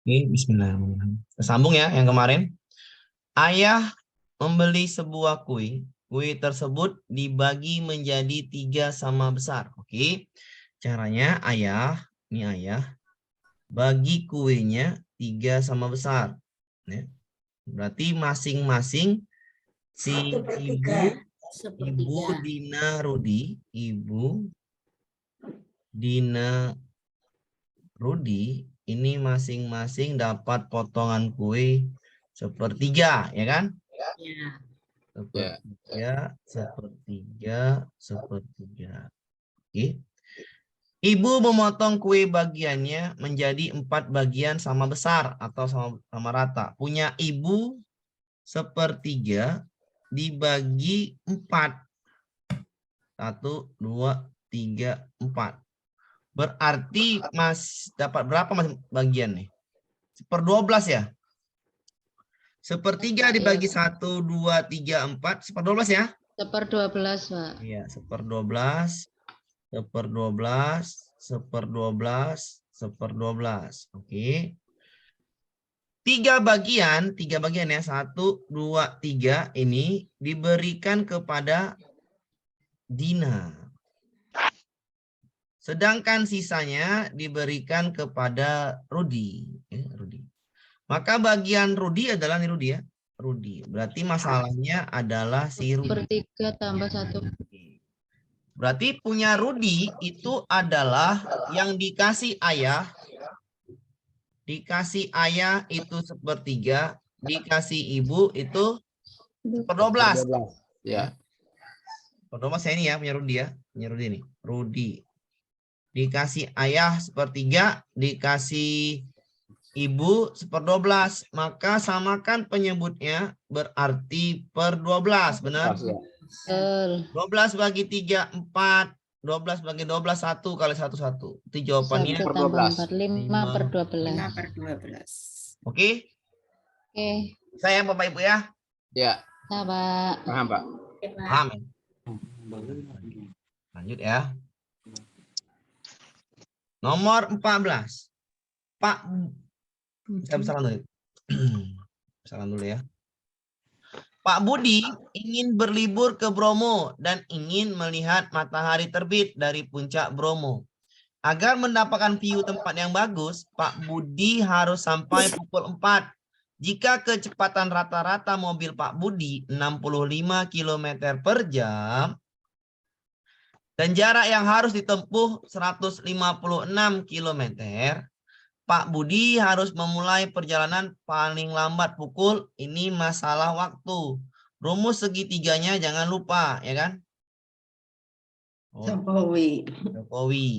Oke, bismillahirrahmanirrahim. Sambung ya yang kemarin. Ayah membeli sebuah kue. Kue tersebut dibagi menjadi 3 sama besar. Oke. Caranya ini ayah bagi kuenya 3 sama besar. Ya. Berarti masing-masing si Ibu Dina Rudi ini masing-masing dapat potongan kue sepertiga, ya kan? Ya. Sepertiga. Oke. Ibu memotong kue bagiannya menjadi 4 bagian sama besar atau sama rata. Punya ibu sepertiga dibagi 4. 1, 2, 3, 4. Berarti Mas dapat berapa Mas bagian nih? 1/12 ya? Sepertiga dibagi 1, 2, 3, 4. 1/12 ya? 1/12, Pak. Iya, 1/12. 1/12. Oke. 3 bagian ya. 1, 2, 3 ini diberikan kepada Dina. Sedangkan sisanya diberikan kepada Rudi. Maka bagian Rudi adalah nih Rudi ya. Rudi. Berarti masalahnya adalah si Rudi. 1/3 tambah 1. Berarti punya Rudi itu adalah yang dikasih ayah. Dikasih ayah itu 1/3. Dikasih ibu itu 1/12. Ya. 1/12 saya ini ya punya Rudi ya. Punya Rudi nih. Rudi. Dikasih ayah 1/3. Dikasih ibu 1/12, maka samakan penyebutnya berarti per 12, benar? 12 bagi 3, 4. 12 bagi 12, 1 kali 1, 1. Itu jawabannya 1 tambah 4, 5/12. 5/12. Oke? Oke. Saya Bapak Ibu ya? Ya. Nah, Pak. Paham, Pak. Paham. Lanjut ya. Nomor 14. Pak, saya salam dulu. Salam dulu ya. Pak Budi ingin berlibur ke Bromo dan ingin melihat matahari terbit dari puncak Bromo. Agar mendapatkan view tempat yang bagus, Pak Budi harus sampai pukul 4. Jika kecepatan rata-rata mobil Pak Budi 65 km per jam, dan jarak yang harus ditempuh 156 km, Pak Budi harus memulai perjalanan paling lambat pukul, ini masalah waktu. Rumus segitiganya jangan lupa, ya kan? Jokowi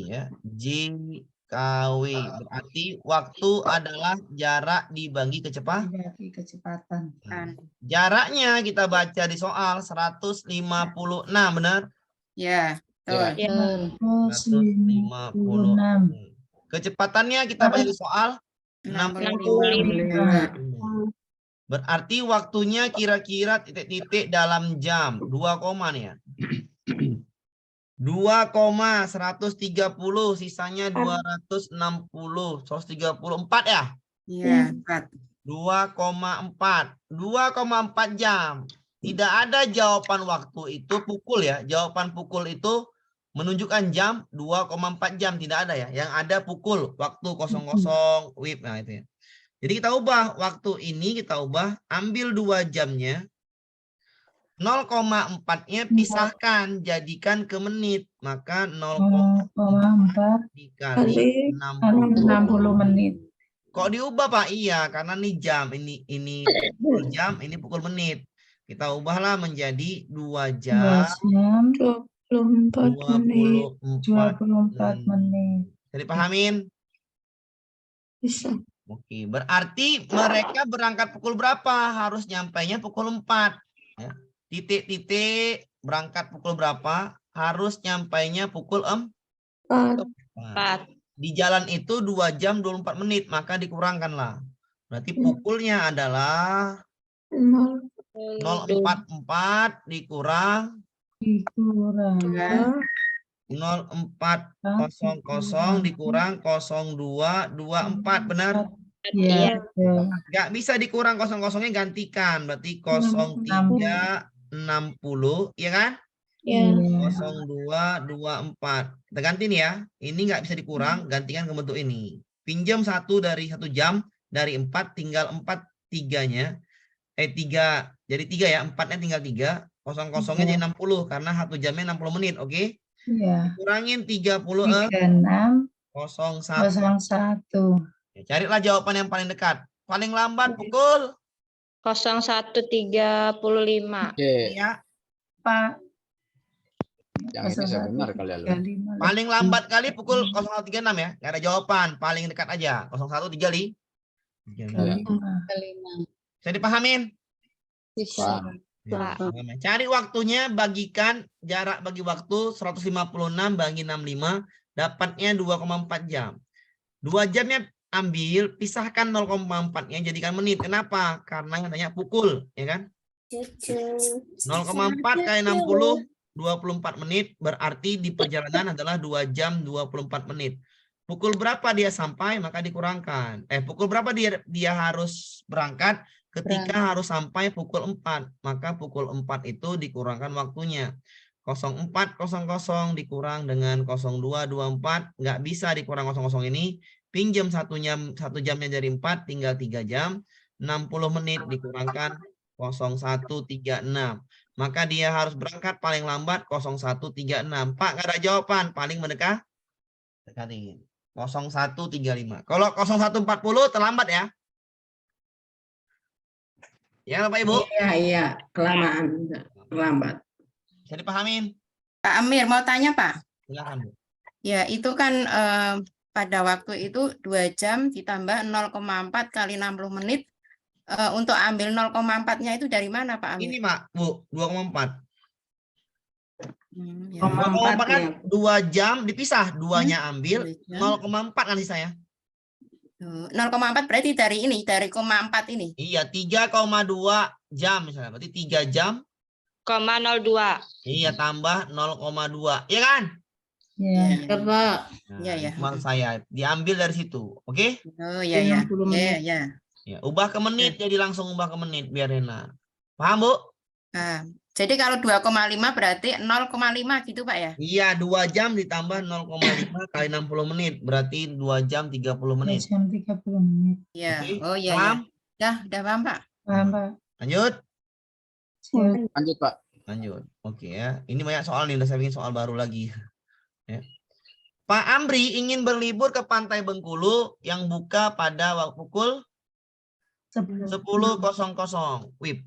ya. JKW. Berarti waktu adalah jarak dibagi kecepatan. Jaraknya kita baca di soal 156, benar? Ya, betul. 156. Kecepatannya kita baca di soal 65. Berarti waktunya kira-kira titik-titik dalam jam. 2 koma nih ya. 2,130, sisanya 260. 134 ya? Iya, 4. 2,4. 2,4 jam. Tidak ada jawaban waktu itu pukul ya. Jawaban pukul itu menunjukkan jam 2,4 jam. Tidak ada ya. Yang ada pukul. Waktu 00, WIB. Nah itu ya. Jadi kita ubah. Waktu ini kita ubah. Ambil 2 jamnya. 0,4-nya pisahkan. Jadikan ke menit. Maka 0,4 dikali 60 menit. Kok diubah Pak? Iya, karena ini jam, ini pukul jam, ini pukul menit. Kita ubahlah menjadi 2 jam 24 menit. Bisa dipahamin? Bisa. Oke, berarti mereka berangkat pukul berapa? Harus nyampainya pukul 4. Ya. Titik-titik berangkat pukul berapa? Harus nyampainya pukul 4. Di jalan itu 2 jam 24 menit, maka dikurangkanlah. Berarti pukulnya adalah 044 dikurang 0400 dikurang 0224, benar? Iya. Nggak bisa dikurang kosong-kosongnya, gantikan. Berarti 0360, ya kan? Iya. 0224. Kita ganti nih ya. Ini nggak bisa dikurang, gantikan ke bentuk ini. Pinjam 1 dari 1 jam, dari 4 tinggal 4 tiganya. 3, jadi 3 ya, 4-nya tinggal 3. Kosong-kosongnya jadi 60, karena 1 jamnya 60 menit, oke? Iya. Kurangin 30 36 01. 01. Ya, carilah jawaban yang paling dekat. Paling lambat pukul 01.35. Oke, ya. Pak. yang ini saya benar kali ya lu. 35. Paling lambat kali pukul 01.36 ya. Nggak ada jawaban, paling dekat aja. 01.35. Iya. 5. Bisa dipahamin? Bisa. Ya, cari waktunya, bagikan jarak bagi waktu 156 bagi 65, dapatnya 2,4 jam. 2 jamnya ambil, pisahkan 0,4-nya jadikan menit. Kenapa? Karena yang tanya pukul, ya kan? 0,4 kali 60, 24 menit, berarti di perjalanan adalah 2 jam 24 menit. Pukul berapa dia sampai, maka dikurangkan. Pukul berapa dia harus berangkat? Ketika harus sampai pukul 4, maka pukul 4 itu dikurangkan waktunya. 04.00 dikurang dengan 02.24, nggak bisa dikurang 00 ini. Pinjam 1 jamnya dari 4, tinggal 3 jam. 60 menit dikurangkan 01.36. Maka dia harus berangkat paling lambat 01.36. Pak, nggak ada jawaban, paling mendekat. Dekati. 01.35. Kalau 01.40 terlambat ya. Ya, Bapak Ibu. Iya, kelamaan, terlambat. Bisa dipahamin? Pak Amir mau tanya, Pak? Silakan, Bu. Ya, itu kan pada waktu itu 2 jam ditambah 0,4 kali 60 menit. Untuk ambil 0,4-nya itu dari mana, Pak Amir? Ini, Mak, Bu, 2,4. Ya. 2,4 kan 2 jam dipisah, 2-nya ambil, 0,4 kan saya. 0,4 berarti dari ini, dari 0,4 ini. Iya, 3,2 jam misalnya. Berarti 3 jam. 0,02. Iya, tambah 0,2. Iya kan? Iya. Pak. Iya, ya. Maksud saya, diambil dari situ. Oke? Oh, iya, ya. 60 menit. Iya, Ya, ubah ke menit, jadi langsung ubah ke menit biar enak. Paham, Bu? Nah, jadi kalau 2,5 berarti 0,5 gitu, Pak ya? Iya, 2 jam ditambah 0,5 kali 60 menit. Berarti 2 jam 30 2 menit. jam 30 menit. Iya. Oke, Oh, iya, paham? ya. Udah paham, Pak. Paham, Pak? Lanjut. Siap. Lanjut, Pak. Lanjut. Oke ya. Ini banyak soal nih, udah saya bikin soal baru lagi. Ya. Pak Amri ingin berlibur ke Pantai Bengkulu yang buka pada waktu pukul 10.00 WIB.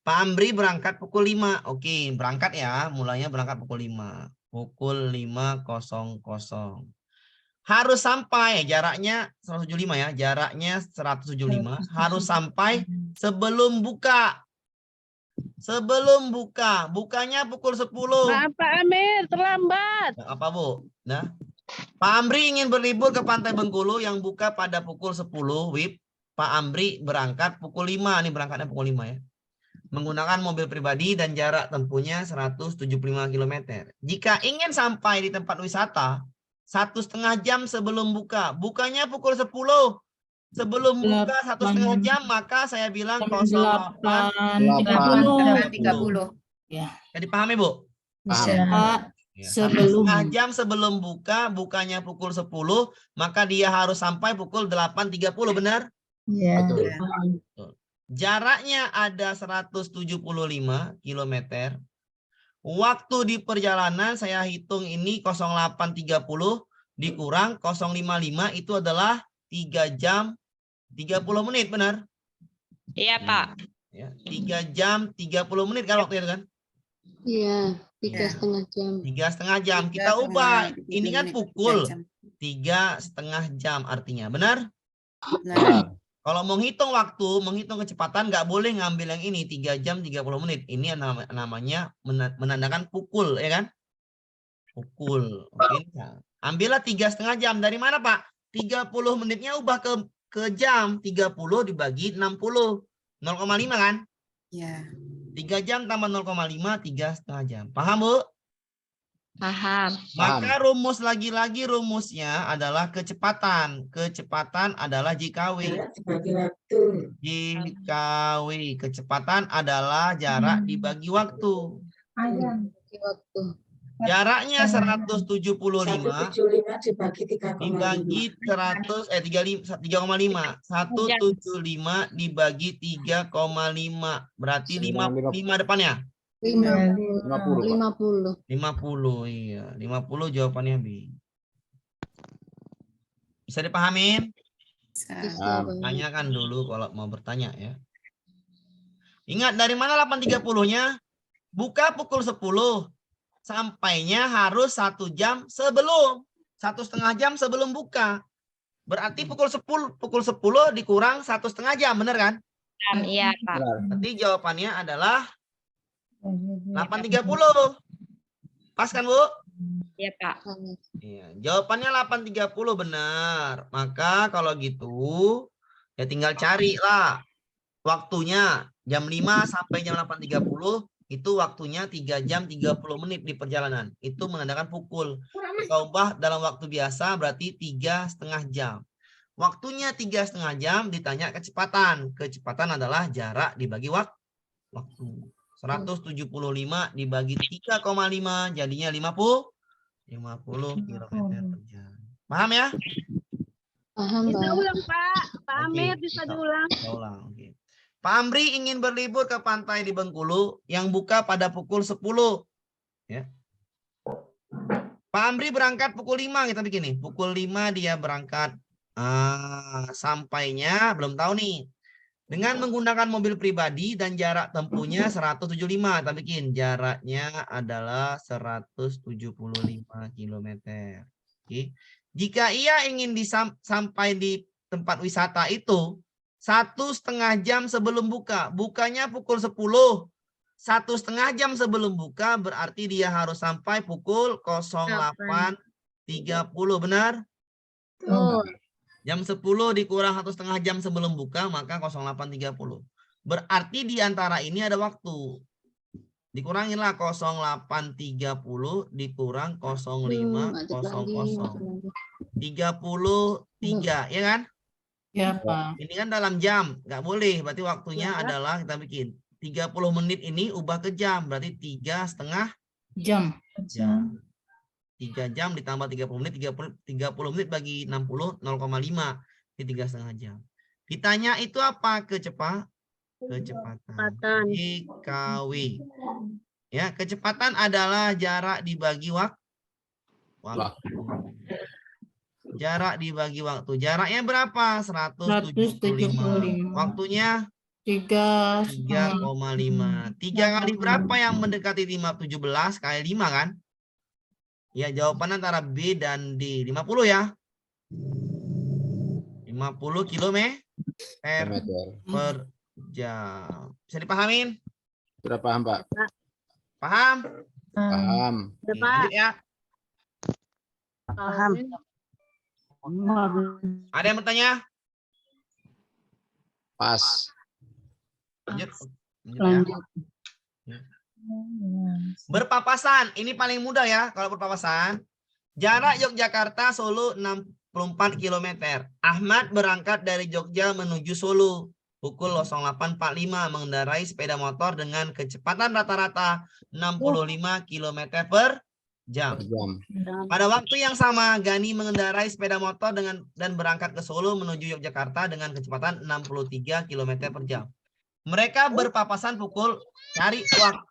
Pak Amri berangkat pukul 5. Oke, berangkat ya. Mulanya berangkat pukul 5. Pukul 5.00. Harus sampai, jaraknya 175 ya. Jaraknya 175. Harus sampai sebelum buka. Sebelum buka. Bukanya pukul 10. Maaf Pak Amir, terlambat. Apa, Bu? Nah. Pak Amri ingin berlibur ke Pantai Bengkulu yang buka pada pukul 10 WIB. Pak Amri berangkat pukul 5. Ini berangkatnya pukul 5 ya. Menggunakan mobil pribadi dan jarak tempuhnya 175 km. Jika ingin sampai di tempat wisata 1,5 jam sebelum buka. Bukanya pukul 10. Sebelum buka 1,5 jam, maka saya bilang 8.30. Jadi pahami, Bu? Bisa. Ya, 1,5 jam sebelum buka, bukanya pukul 10, maka dia harus sampai pukul 8.30, benar? Iya. Betul. Jaraknya ada 175 km. Waktu di perjalanan saya hitung ini 08.30 dikurang 0,55 itu adalah 3 jam 30 menit, benar? Iya Pak. Ya, 3 jam 30 menit kan waktu itu kan? Iya, 3,5 jam. 3,5 jam. Kita ubah. Ini kan pukul 3,5 jam artinya. Benar? Benar. Kalau menghitung waktu, menghitung kecepatan, nggak boleh ngambil yang ini 3 jam 30 menit. Ini namanya menandakan pukul, ya kan? Pukul. Oke. Ambillah 3,5 jam. Dari mana, Pak? 30 menitnya ubah ke jam. 30 dibagi 60. 0,5 kan? Iya. 3 jam tambah 0,5, 3,5 jam. Paham, Bu? Paham. Maka rumus lagi-lagi rumusnya adalah kecepatan. Kecepatan adalah JKW. JKW. Kecepatan adalah jarak dibagi waktu. Ayam. Di waktu. Jaraknya 175 dibagi 3,5. dibagi 3,5. 175 dibagi 3,5. Berarti 5 depannya. 50. 50, Pak. 50. 50, iya. 50 jawabannya B. Bisa dipahamin? Bisa, Bang. Tanyakan dulu kalau mau bertanya ya. Ingat dari mana 8.30-nya? Buka pukul 10. Sampainya harus 1 jam sebelum. 1,5 jam sebelum buka. Berarti pukul 10 dikurang 1,5 jam, benar kan? Iya, Pak. Berarti jawabannya adalah 8.30. Pas kan, Bu? Iya, Pak. Iya, jawabannya 8.30 benar. Maka kalau gitu ya tinggal carilah waktunya jam 5 sampai jam 8.30 itu waktunya 3 jam 30 menit di perjalanan. Itu menandakan pukul. Kita ubah dalam waktu biasa berarti 3,5 jam. Waktunya 3,5 jam ditanya kecepatan. Kecepatan adalah jarak dibagi waktu. 175 dibagi 3,5 jadinya 50 km per jam. Paham ya? Paham, Bisa Bang. ulang, Pak. Pak Oke, Amir bisa bisa. diulang. Kita ulang. Oke. Pak Amri ingin berlibur ke pantai di Bengkulu yang buka pada pukul 10. Ya. Pak Amri berangkat pukul 5 kita bikin nih. Pukul 5 dia berangkat. Sampainya belum tahu nih. Dengan menggunakan mobil pribadi dan jarak tempuhnya 175. Kita bikin jaraknya adalah 175 km. Oke. Jika ia ingin sampai di tempat wisata itu 1,5 jam sebelum buka. Bukanya pukul 10. 1,5 jam sebelum buka berarti dia harus sampai pukul 08.30. Benar? Oh, Jam 10 dikurang 1,5 jam sebelum buka maka 08.30. Berarti di antara ini ada waktu. Dikurangilah 08.30 dikurang 05.00. 33, ya kan? Ya, Pak. Ini kan dalam jam, nggak boleh. Berarti waktunya adalah kita bikin 30 menit ini ubah ke jam, berarti 3,5 Jam. jam. 3 jam ditambah 30 menit, 30 menit bagi 60, 0,5. Ini 3,5 jam. Ditanya itu apa? Kecepatan. JKW. Ya, kecepatan adalah jarak dibagi waktu. Jarak dibagi waktu. Jaraknya berapa? 175. Waktunya 3,5. 3 kali berapa yang mendekati 17 kali 5 kan? Ya, jawaban antara B dan D. 50 ya. 50 km per jam. Bisa dipahamin? Sudah paham, Pak? Paham? Paham. Oke, lanjut ya. Paham. Ada yang bertanya? Pas. Lanjut. Lanjut ya. Berpapasan, ini paling mudah ya kalau berpapasan. Jarak Yogyakarta Solo 64 km. Ahmad berangkat dari Jogja menuju Solo pukul 08.45 mengendarai sepeda motor dengan kecepatan rata-rata 65 km per jam. Pada waktu yang sama, Gani mengendarai sepeda motor dan berangkat ke Solo menuju Yogyakarta dengan kecepatan 63 km per jam. Mereka berpapasan pukul, cari waktu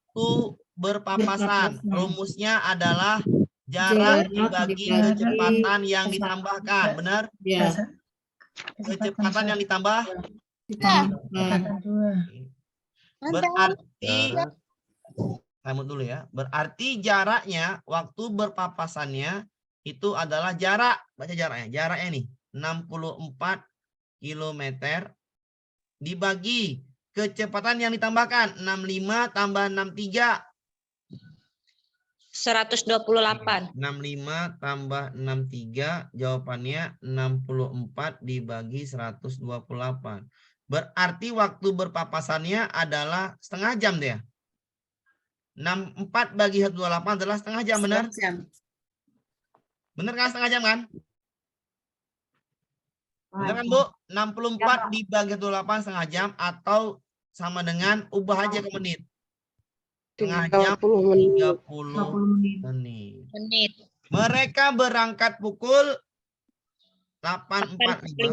berpapasan. Rumusnya adalah jarak dibagi kecepatan yang ditambahkan. Benar? Ya. Kecepatan yang ditambah. Berarti, kamu dulu ya. Berarti jaraknya, waktu berpapasannya itu adalah jarak. Baca jaraknya. Jaraknya nih, 64 km dibagi kecepatan yang ditambahkan 65 tambah 63. 128. 65 tambah 63 jawabannya 64 dibagi 128. Berarti waktu berpapasannya adalah setengah jam dia. 64 bagi 128 adalah setengah jam, benar? Jam. Benar kan setengah jam kan? Benar kan, Bu? 64 dibagi 128 setengah jam atau sama dengan ubah aja ke menit. Setengah jam 30 menit. Menit. Mereka berangkat pukul 8.45.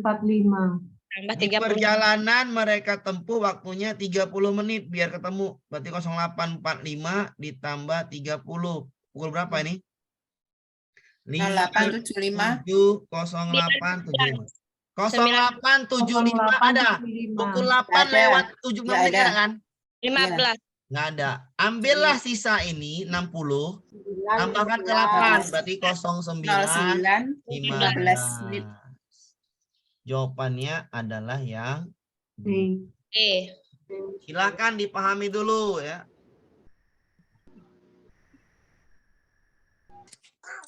8.45. Tambah Di 30. perjalanan mereka tempuh waktunya 30 menit biar ketemu. Berarti 08.45 ditambah 30. Pukul berapa ini? 08.75. 07.08.75. 08.75 ada. Pukul 8 Ada. lewat 7 Nggak menit ada. ada kan? 15. Nggak ada. Ambillah sisa ini 60. Tambahkan ke 8. Berarti 09.15. 09.15 menit. Jawabannya adalah yang Eh. silakan dipahami dulu ya.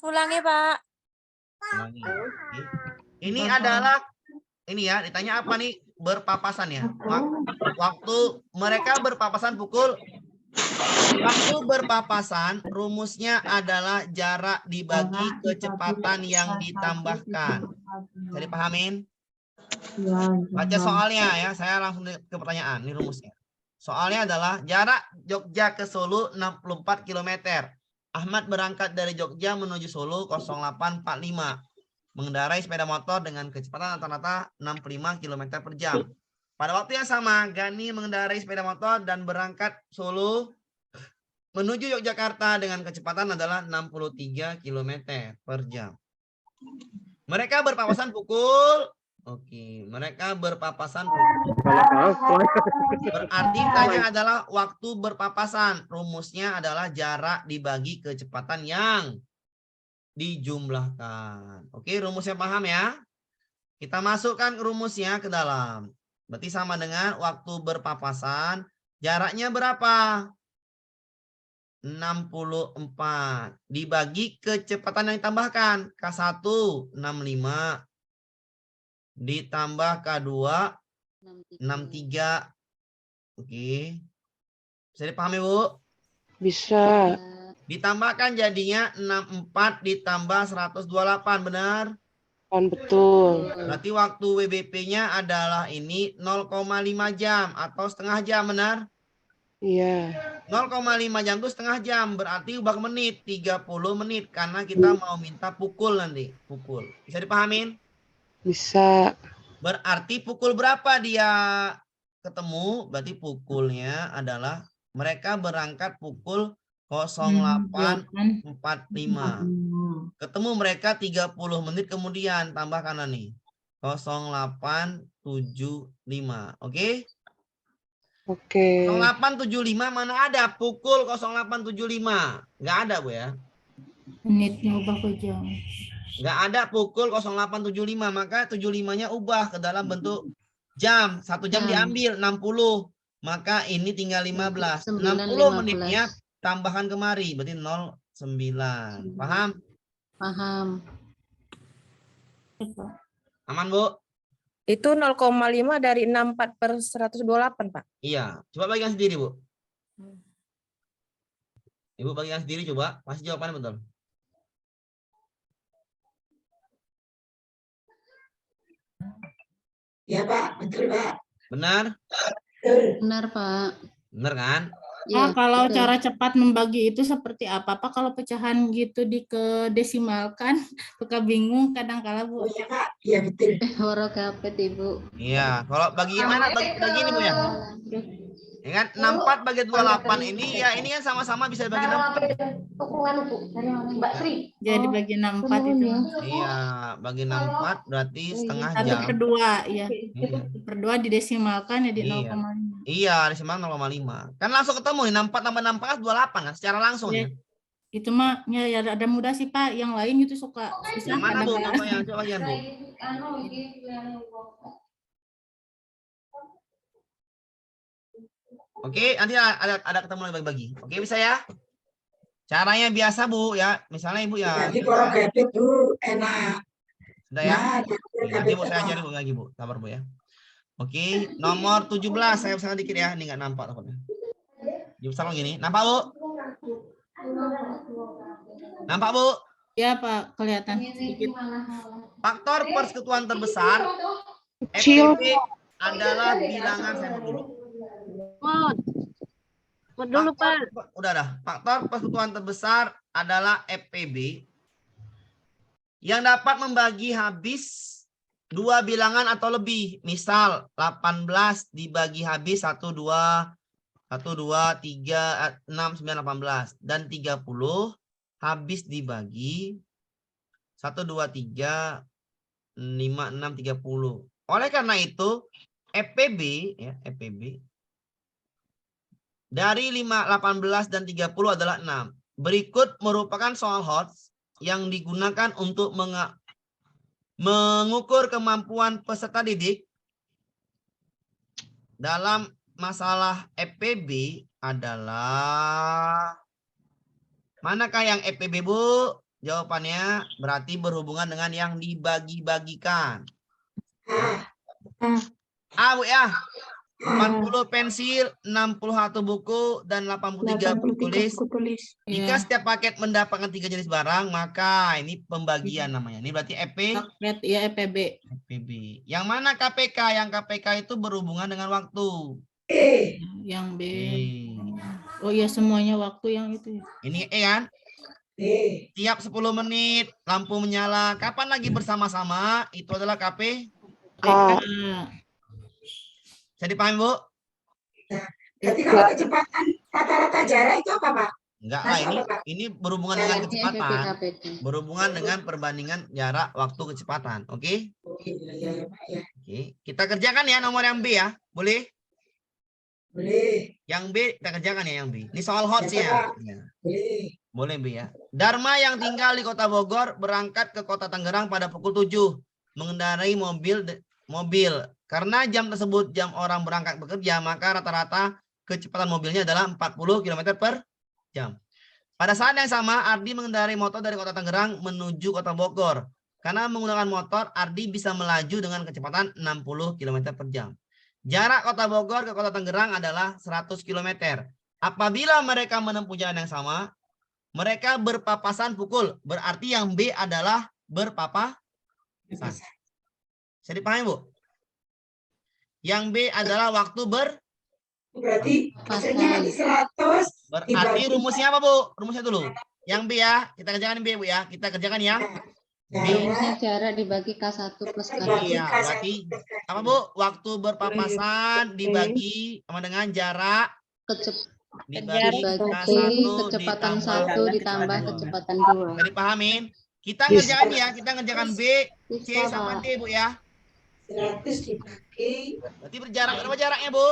Ulangi, Pak. Ulangi. Ini adalah ini ya, ditanya apa nih? Berpapasan ya. Waktu mereka berpapasan pukul waktu berpapasan rumusnya adalah jarak dibagi kecepatan yang ditambahkan. Bisa dipahamin? Baca soalnya ya, saya langsung ke pertanyaan. Ini rumusnya. Soalnya adalah jarak Jogja ke Solo 64 km. Ahmad berangkat dari Jogja menuju Solo 08.45. Mengendarai sepeda motor dengan kecepatan rata-rata 65 km per jam. Pada waktu yang sama, Gani mengendarai sepeda motor dan berangkat Solo menuju Yogyakarta dengan kecepatan adalah 63 km per jam. Mereka berpapasan pukul mereka berpapasan pukul. Berarti tanya adalah waktu berpapasan. Rumusnya adalah jarak dibagi kecepatan yang dijumlahkan. Oke, rumusnya paham ya? Kita masukkan rumusnya ke dalam. Berarti sama dengan waktu berpapasan. Jaraknya berapa? 64. Dibagi kecepatan yang ditambahkan. K1, 65. Ditambah K2, 63. Oke. Bisa dipahami, Bu? Bisa. Ditambahkan jadinya 64 ditambah 128, benar? Kan betul. Berarti waktu WBP-nya adalah ini 0,5 jam atau setengah jam, benar? Iya. 0,5 jam itu setengah jam, berarti ubah ke menit, 30 menit. Karena kita mau minta pukul nanti, pukul. Bisa dipahamin? Bisa. Berarti pukul berapa dia ketemu? Berarti pukulnya adalah mereka berangkat pukul 08.45. Ketemu mereka 30 menit kemudian, tambah kanan nih. 08.75. Oke? Oke. 08.75 mana ada pukul 08.75? Nggak ada, Bu ya. Menitnya ubah ke jam. Nggak ada pukul 08.75, maka 75-nya ubah ke dalam bentuk jam. 1 jam diambil 60. Maka ini tinggal 15. 60 menitnya tambahkan kemari, berarti 09. Paham? Paham. Aman, Bu? Itu 0,5 dari 64 per 128, Pak. Iya. Coba bagikan sendiri, Bu. Ibu bagikan sendiri coba. Pasti jawabannya betul. Ya Pak, betul Pak. Benar? Benar, Pak. Benar kan? Iya, Kalau betul. cara cepat membagi itu seperti apa, Pak? Kalau pecahan gitu desimalkan, suka bingung kadang-kala, Bu. Oh iya Pak, iya betul. Warokapet, Ibu. Iya. Kalau bagi gimana? Bagi ini, Bu ya. Ya kan? 64 bagi 28 ini ya ini kan sama-sama bisa dibagi 64. Jadi bagi 64 itu. Iya, bagi 64 berarti setengah jam. 1/2, ya. Iya. 1/2 didesimalkan jadi Iya. 0,5. Iya, desimal 0,5. Kan langsung ketemu nih 64 tambah 64 28 kan secara langsung Ya, ya. itu mah ya ada mudah sih, Pak. Yang lain itu suka susah Yang mana, Bu? kadang-kadang. Contohnya coba bagian, Bu. Oke, nanti ada ketemu lagi bagi-bagi. Oke, bisa ya? Caranya biasa, Bu ya. Misalnya Ibu ya. Jadi warokapet itu enak. Sudah ya? Nah, Nanti Bu saya ajarin Bu lagi, Bu. Sabar, Bu ya. Oke, nomor 17 saya pesan dikit ya, ini nggak nampak takutnya. Misalnya gini, nampak Bu? Nampak Bu? Ya Pak, kelihatan sedikit. Faktor persekutuan terbesar Kecil. FPB adalah bilangan, saya mau dulu. Udah dah. Faktor persekutuan terbesar adalah FPB yang dapat membagi habis dua bilangan atau lebih. Misal 18 dibagi habis 1, 2, 3, 6, 9, 18. Dan 30 habis dibagi 1, 2, 3, 5, 6, 30. Oleh karena itu, FPB, ya, FPB dari 5, 18, dan 30 adalah 6. Berikut merupakan soal HOTS yang digunakan untuk mengukur kemampuan peserta didik dalam masalah FPB adalah, manakah yang FPB, Bu? Jawabannya berarti berhubungan dengan yang dibagi-bagikan. A, Bu ya. 40 pensil, 61 buku, dan 83 buku tulis. Jika Ya, setiap paket mendapatkan 3 jenis barang, maka ini pembagian namanya. Ini berarti paket ya EPB. FPB. Yang mana KPK? Yang KPK itu berhubungan dengan waktu. Yang B. Eh, Oh ya, semuanya waktu yang itu ya. Ini E kan? Tiap 10 menit lampu menyala. Kapan lagi bersama-sama? Itu adalah KP. Ah, Bisa dipahami, Bu? Jadi kalau kecepatan rata-rata jarak itu apa, Pak? Enggak lah, ini berhubungan dengan Berarti kecepatan. FPKPK. Berhubungan dengan perbandingan jarak waktu kecepatan. Oke? Iya, Pak, ya. Oke. Kita kerjakan ya nomor yang B ya. Boleh? Boleh, Yang B kita kerjakan ya yang B. Ini soal HOTS ya. Ya. boleh. Boleh B ya. Dharma yang tinggal di Kota Bogor berangkat ke Kota Tangerang pada pukul 7 mengendarai mobil. Karena jam tersebut jam orang berangkat bekerja, maka rata-rata kecepatan mobilnya adalah 40 km per jam. Pada saat yang sama, Ardi mengendarai motor dari Kota Tangerang menuju Kota Bogor. Karena menggunakan motor, Ardi bisa melaju dengan kecepatan 60 km per jam. Jarak Kota Bogor ke Kota Tangerang adalah 100 km. Apabila mereka menempuh jalan yang sama, mereka berpapasan pukul. Berarti yang B adalah berpapasan. Bisa dipahami, Bu? Yang B adalah waktu Berarti hasilnya nanti 100 berarti dibagi rumusnya apa, Bu? Rumusnya dulu. Yang B ya. Kita kerjakan B, Bu ya. Kita kerjakan yang B. Rumusnya jarak dibagi K1 plus K2. Iya, berarti apa, Bu? Waktu berpapasan dibagi sama dengan jarak dibagi Dibagi K1 kecepatan ditambah 1 ditambah K2. kecepatan Bisa dipahamin? Kita ngerjakan ya. Kita ngerjakan B, 2. C sama D, Bu ya. 100 dibagi Berarti berjarak berapa jaraknya, Bu?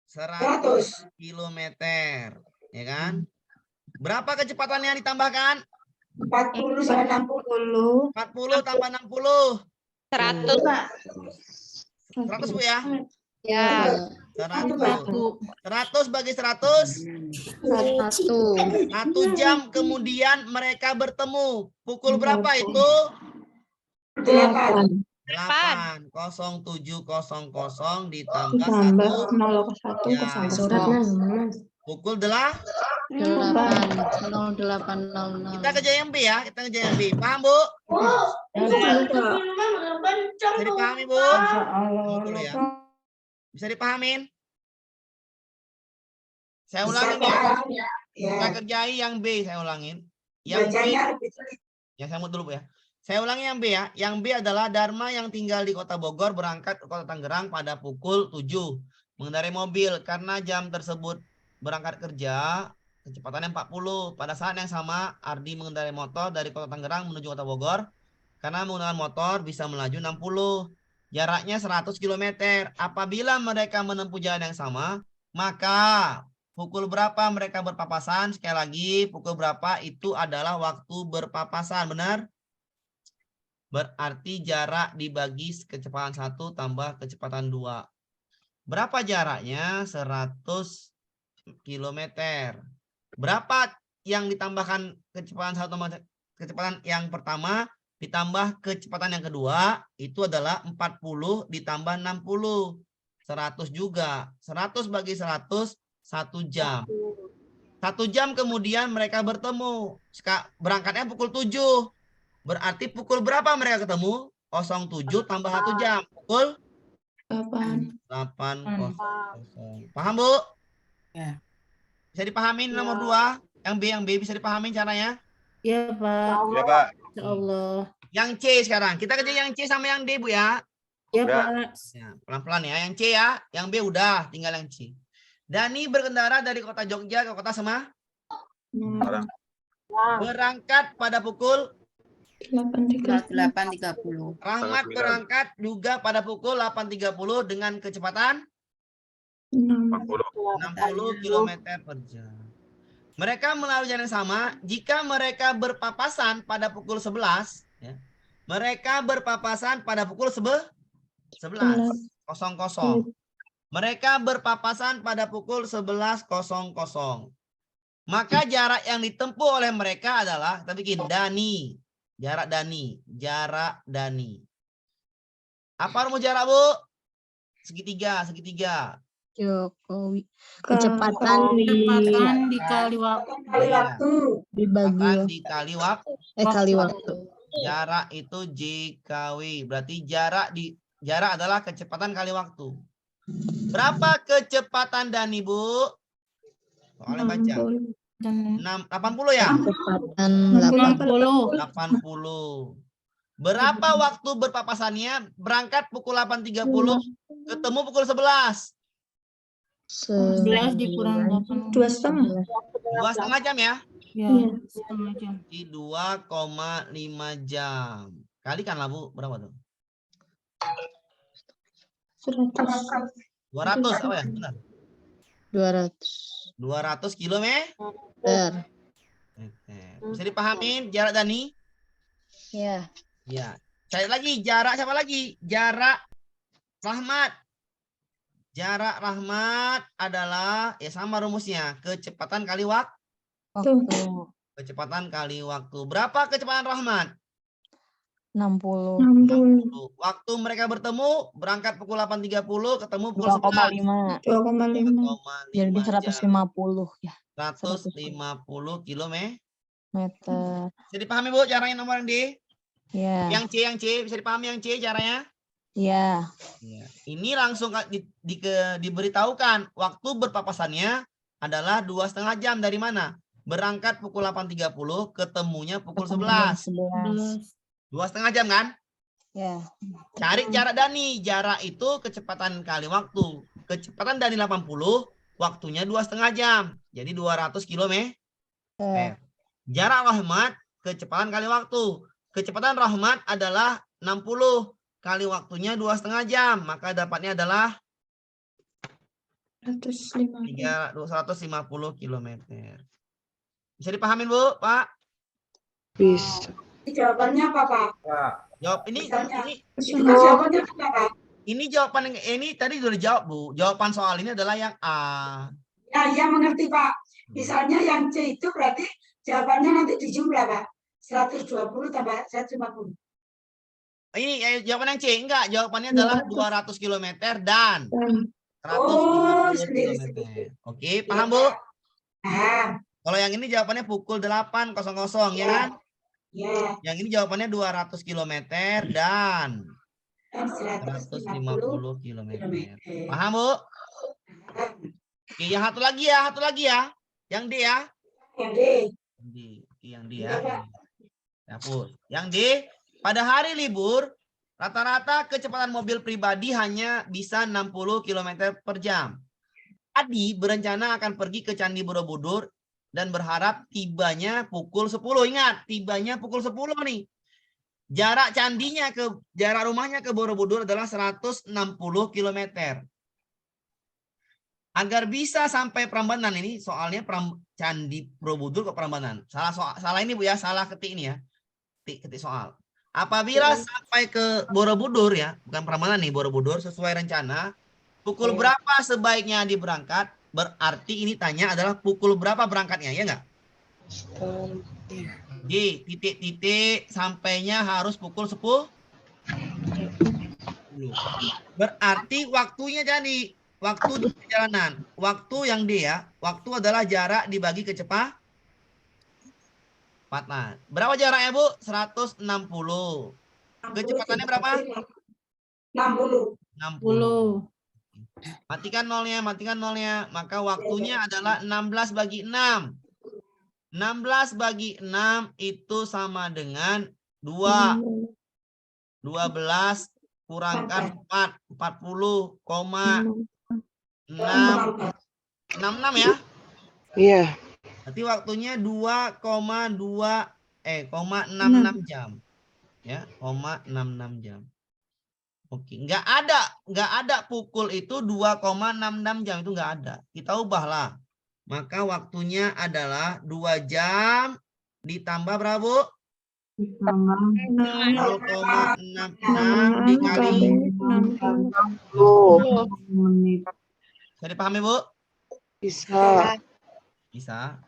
100 km. Ya kan? Berapa kecepatannya ditambahkan? 40 sama 60. 40 tambah 60. 100. 100, Bu ya. Ya. 100. 100 bagi 100. 1 jam kemudian mereka bertemu. Pukul berapa itu? 8. 8:07:00 ditambah 1 jam. Pukul 08:00. Kita kerja yang B ya. Kita kerja yang B. Paham, Bu? Bisa dipahami, Bu? Dulu ya. Bisa dipahamin? Saya ulangin ya. Kita kerjai yang B, saya ulangin. Yang B, yang saya mau dulu, Bu ya. Saya ulangi yang B ya. Yang B adalah Dharma yang tinggal di Kota Bogor berangkat ke Kota Tangerang pada pukul 7 mengendarai mobil. Karena jam tersebut berangkat kerja, kecepatannya 40. Pada saat yang sama, Ardi mengendarai motor dari Kota Tangerang menuju Kota Bogor. Karena menggunakan motor bisa melaju 60. Jaraknya 100 km. Apabila mereka menempuh jalan yang sama, maka pukul berapa mereka berpapasan? Sekali lagi, pukul berapa itu adalah waktu berpapasan. Benar? Berarti jarak dibagi kecepatan 1 tambah kecepatan 2. Berapa jaraknya? 100 km. Berapa yang ditambahkan kecepatan 1 tambah kecepatan yang pertama ditambah kecepatan yang kedua? Itu adalah 40 ditambah 60. 100 juga. 100 bagi 100 1 jam. 1 jam kemudian mereka bertemu. Berangkatnya pukul 7. Berarti pukul berapa mereka ketemu? 07 tambah 1 jam. Pukul 8.00. Paham, Bu? Ya. Bisa dipahamin nomor 2? Yang B bisa dipahamin caranya? Ya, Pak. Ya, Pak. Insya Allah. Yang C sekarang. Kita kerja yang C sama yang D, Bu ya. Ya, Ya. Pak. Ya, pelan-pelan ya. Yang C ya. Yang B udah, tinggal yang C. Dani berkendara dari kota Jogja ke kota Semarang. berangkat pada pukul 8.30. Rahmat 9. berangkat juga pada pukul 8.30 dengan kecepatan 40. 60 km per jam. Mereka melalui jalan yang sama jika mereka berpapasan pada pukul 11. Ya. Mereka berpapasan pada pukul 11.00. Mereka berpapasan pada pukul 11.00. Maka jarak yang ditempuh oleh mereka adalah, kita bikin Dani. Jarak Dani. Apa rumus jarak, Bu? Segitiga. Jokowi. Kecepatan dikali waktu. Kali waktu. Kecepatan dikali waktu. Kali waktu. Jarak itu JKW. Berarti jarak adalah kecepatan kali waktu. Berapa kecepatan Dani, Bu? Soalnya baca. 80 ya? Kecepatan 80. Berapa waktu berpapasannya? Berangkat pukul 8.30, ketemu pukul 11. 11 dikurang 8. 2,5 jam ya? Ya, setengah jam. Di 2,5 jam. Kalikanlah, Bu. Berapa tuh? 200 apa ya? Benar. 200 kilometer. Bisa dipahamin jarak Dani? Ya. Ya. Cari lagi jarak siapa lagi? Jarak Rahmat. Jarak Rahmat adalah ya sama rumusnya, kecepatan kali waktu. Kecepatan kali waktu. Berapa kecepatan Rahmat? 60. 60. Waktu mereka bertemu berangkat pukul 8.30, ketemu pukul 11. 2,5. Jadi 150 ya. 150 kilometer. Meter. Bisa dipahami, Bu, caranya nomor yang D? Ya. Yang C bisa dipahami yang C caranya? Ya. Ya. Ini langsung diberitahukan waktu berpapasannya adalah 2,5 jam dari mana? Berangkat pukul 8.30, ketemunya pukul 11. 2,5 jam kan? Ya. Cari jarak Dani. Jarak itu kecepatan kali waktu. Kecepatan Dani 80, waktunya 2,5 jam. Jadi 200 km. Jarak Rahmat, kecepatan kali waktu. Kecepatan Rahmat adalah 60. Kali waktunya 2,5 jam. Maka dapatnya adalah 150 km. Bisa dipahamin, Bu, Pak? Bisa. Jawabannya apa, Pak? Jawab ini Jawabannya apa, Pak? ini jawaban yang ini tadi sudah dijawab, Bu. Jawaban soal ini adalah yang A. Ya, mengerti, Pak. Misalnya yang C itu berarti jawabannya nanti dijumlah, Pak. 120 tambah 150. Ini jawaban yang C. Enggak, jawabannya adalah 200 km dan 150 km. Oke, paham, Bu? Kalau yang ini jawabannya pukul 8.00, ya kan? Ya. Yang ini jawabannya 200 km dan 150 km. Paham, Bu? Oke, yang satu lagi ya. Yang D ya. Yang D. Yang D ya. Dapur. Yang D, pada hari libur, rata-rata kecepatan mobil pribadi hanya bisa 60 km per jam. Adi berencana akan pergi ke Candi Borobudur dan berharap tibanya pukul 10. Ingat, tibanya pukul 10 nih. Jarak jarak rumahnya ke Borobudur adalah 160 km. Agar bisa sampai Prambanan ini, soalnya Candi Borobudur ke Prambanan. Salah ini, Bu ya, salah ketik ini ya. Ketik soal. Apabila sampai ke Borobudur ya, bukan Prambanan nih, Borobudur sesuai rencana, pukul berapa sebaiknya diberangkat? Berarti ini tanya adalah pukul berapa berangkatnya, ya enggak? J, titik-titik sampainya harus pukul 10. Berarti waktunya jadi waktu di perjalanan. Waktu yang D ya. Waktu adalah jarak dibagi kecepatan. Berapa jaraknya, Bu? 160. Kecepatannya berapa? 60. 60. Matikan nolnya. Maka waktunya adalah 16 bagi 6. 16 bagi 6 itu sama dengan 2. 12 kurangkan 4. 40,666 ya. Iya. Berarti waktunya 2,66 jam. Ya, 0,66 jam. Oke, nggak ada pukul itu 2,66 jam, itu nggak ada. Kita ubahlah. Maka waktunya adalah 2 jam ditambah berapa, Bu? 0,66 dikali. Bisa dipahami, Bu? Bisa. Bisa.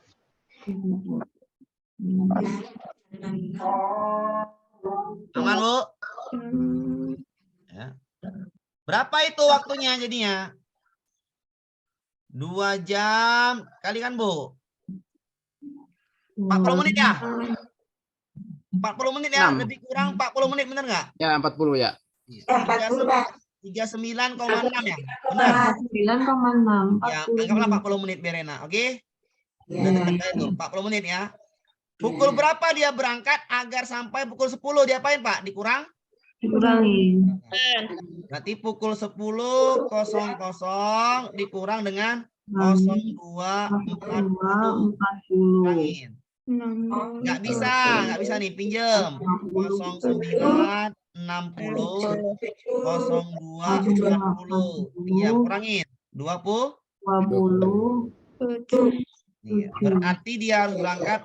Aman, Bu? Ya. Berapa itu waktunya jadinya? 2 jam kalikan, Bu. 40 menit ya? 40 menit ya? 6. Lebih kurang 40 menit, benar nggak? Ya, 40 ya. 40, Pak. 39,6 ya? Benar? 9,6. Ya, anggaplah 40 menit, Berena. Oke? Udah Ya. dekat itu, 40 menit ya. Pukul berapa dia berangkat agar sampai pukul 10? Diapain, Pak? Dikurang? Dikurangi. Berarti pukul 10.00 dikurang dengan 02.40. Kurangin. Nggak bisa nih, pinjem. 09.60 02.40. Pinjam, kurangin. 20. 20. Iya, berarti dia harus berangkat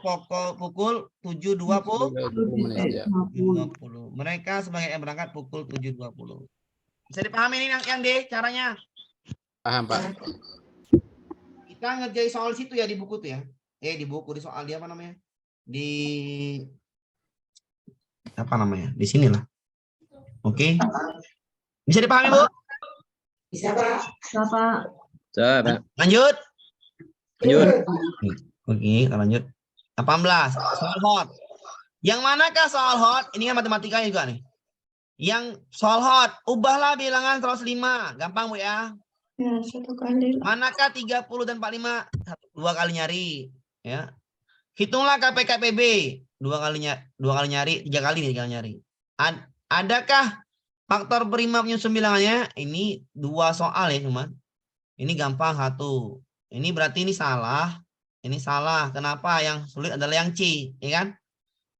pukul 7.20. 20 menit ya. 7.20. Mereka sebagai yang berangkat pukul 7.20. Bisa dipahami ini yang D caranya? Paham, Pak. Kita ngerjain soal situ ya di buku tuh ya. Di buku, di soal dia apa namanya? Di apa namanya? Di sinilah. Oke. Bisa dipahami, Bu? Bisa, Pak. Bapak. Lanjut. Lanjut. Oke, kita lanjut. 18. Soal hot. Yang manakah soal hot? Ini kan matematika juga nih. Yang soal hot, ubahlah bilangan 105. Gampang, Bu ya. Ya, 1 kali. Manakah 30 dan 45? 2 kali nyari, ya. Hitunglah KPKPB. 2 kali nyari, 3 kali nih nyari. Adakah faktor prima penyusun bilangannya? Ini 2 soal ya cuman. Ini gampang 1. Ini berarti ini salah. Ini salah. Kenapa? Yang sulit adalah yang C, ya kan?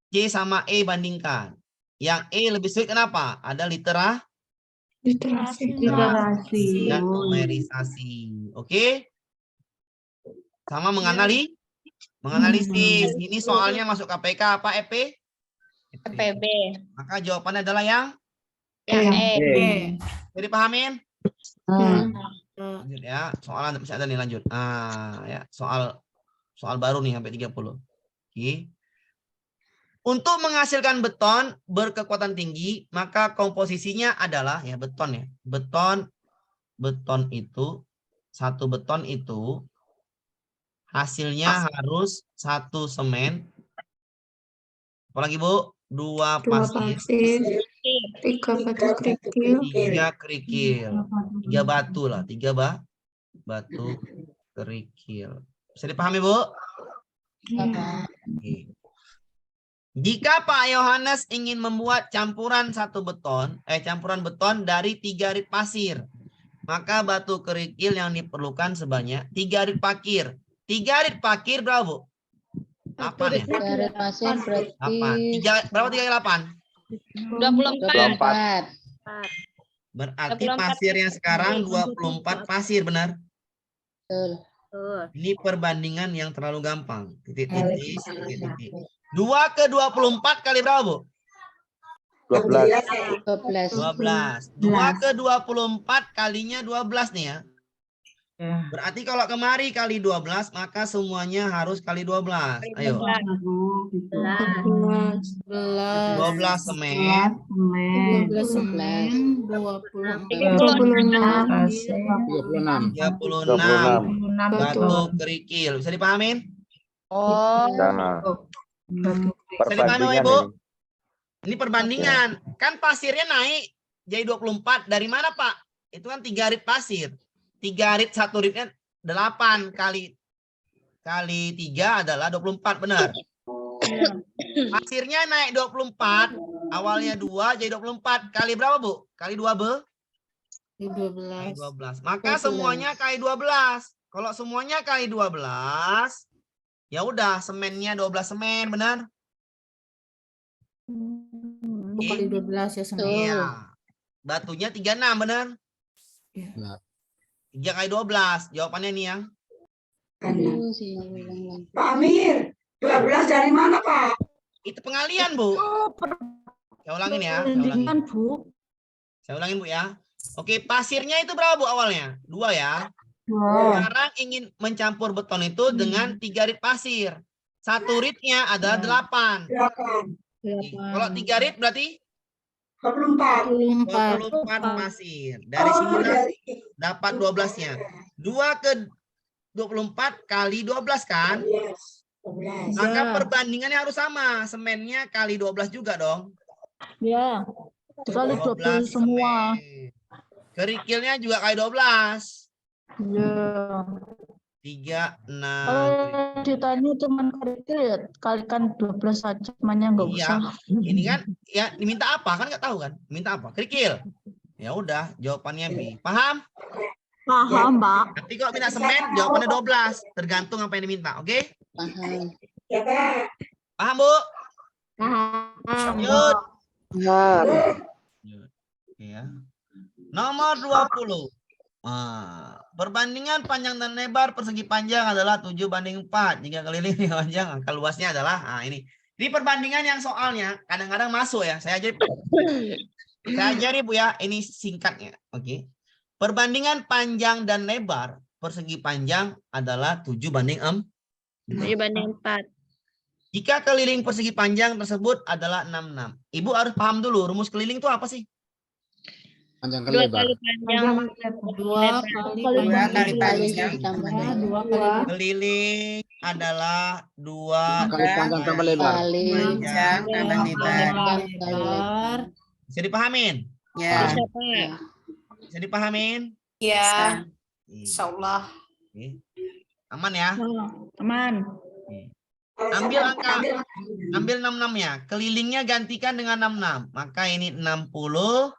C sama E bandingkan. Yang E lebih sulit kenapa? Ada Literasi. dan numerisasi. Oke? Sama menganalisis. Ini soalnya masuk KPK apa EP? PB. Maka jawabannya adalah yang jadi pahamin? Lanjut ya. Soalan masih ada nih, lanjut. Ya, soal baru nih sampai 30. Oke. Untuk menghasilkan beton berkekuatan tinggi, maka komposisinya adalah ya beton ya. Beton itu, satu beton itu hasilnya harus 1 semen. Apalagi, Bu? 2 pasir. 3 batu kerikil. 3 kerikil. 3 batu lah. 3 batu kerikil. Bisa dipahami, Bu? Oke. Jika Pak Yohanes ingin membuat campuran beton dari 3 rit pasir, maka batu kerikil yang diperlukan sebanyak 3 rit pakir. 3 rit pakir berapa, Bu? 8 ya? 3 rit pasir berarti 8. Berapa 3 kali 8? 24. Berarti pasirnya sekarang 24 pasir, benar? Betul. Ini perbandingan yang terlalu gampang. Titik. 2 ke 24 kali berapa, Bu? 12. 12. 12. 2 ke 24 kalinya 12 nih ya. Berarti kalau kemari kali 12, maka semuanya harus kali 12. Ayo. 12 semen. 12 semen, 36. 36 batu kerikil. Bisa dipahamin? Oh, Nah, Bisa dipahami, perbandingan Ibu? ini. Ini perbandingan. Kan pasirnya naik jadi 24. Dari mana, Pak? Itu kan 3 rit pasir. 3 rit, 1 ritnya 8 kali 3 adalah 24, benar? Pasirnya naik 24, awalnya 2 jadi 24. Kali berapa, Bu? Kali 2, Bu? Kali 12. Maka 12. semuanya kali 12. Kalau semuanya kali 12, ya udah semennya 12 semen, benar? kali 12 ya semen. Iya. Batunya 36, benar? Benar. 3 kali 12. Jawabannya nih yang Aduh, sih, ulang-ulang. Pak Amir, 12 dari mana, Pak? itu pengalian, Bu. Saya ulangin ya. Saya ulangin, Bu ya. Oke, pasirnya itu berapa, Bu, awalnya? 2 ya. Sekarang ingin mencampur beton itu dengan 3 rit pasir. 1 ritnya adalah 8. 8. Kalau 3 rit berarti 24. 24 pasir. Dari sinilah dapat 12-nya. 2 ke 24 kali 12 kan? 12. Maka perbandingannya harus sama. Semennya kali 12 juga dong. Ya, Kali 12 semua. Kerikilnya juga kali 12. Ya. 3, 6. Kalau ditanya cuma kerikil ya kalikan 12 saja, semuanya nggak Iya. usah. Ini kan ya diminta apa? Kan nggak tahu kan? Minta apa? Kerikil. Ya udah, jawabannya B. Paham? Paham, Mbak. Nanti kalau minta semen, jawabannya 12. Tergantung apa yang diminta. Oke? Paham. Ya, Pak. Paham, Bu? Paham. Yud. Paham. Ya. Nomor 20. Perbandingan panjang dan lebar persegi panjang adalah 7:4. Jika keliling panjang, angka luasnya adalah ini. Ini perbandingan yang soalnya kadang-kadang masuk ya. Saya ajari Bu ya. Ini singkatnya. Oke. Perbandingan panjang dan lebar persegi panjang adalah 7:4. 7/4. Jika keliling persegi panjang tersebut adalah 66. Ibu harus paham dulu rumus keliling itu apa sih? Panjang ke 2 lebar. kali panjang. 2 kali panjang tambah lebar. 2 kali Keliling adalah 2 Kali panjang tambah lebar. Kali Panjang tambah lebar. lebar. Bisa dipahamin? Ya. Bisa, Pak. Bisa dipahamin? Ya. Oke. Insyaallah. Aman ya? Teman. Ambil angka, ambil 66-nya. Kelilingnya gantikan dengan 66. Maka ini 60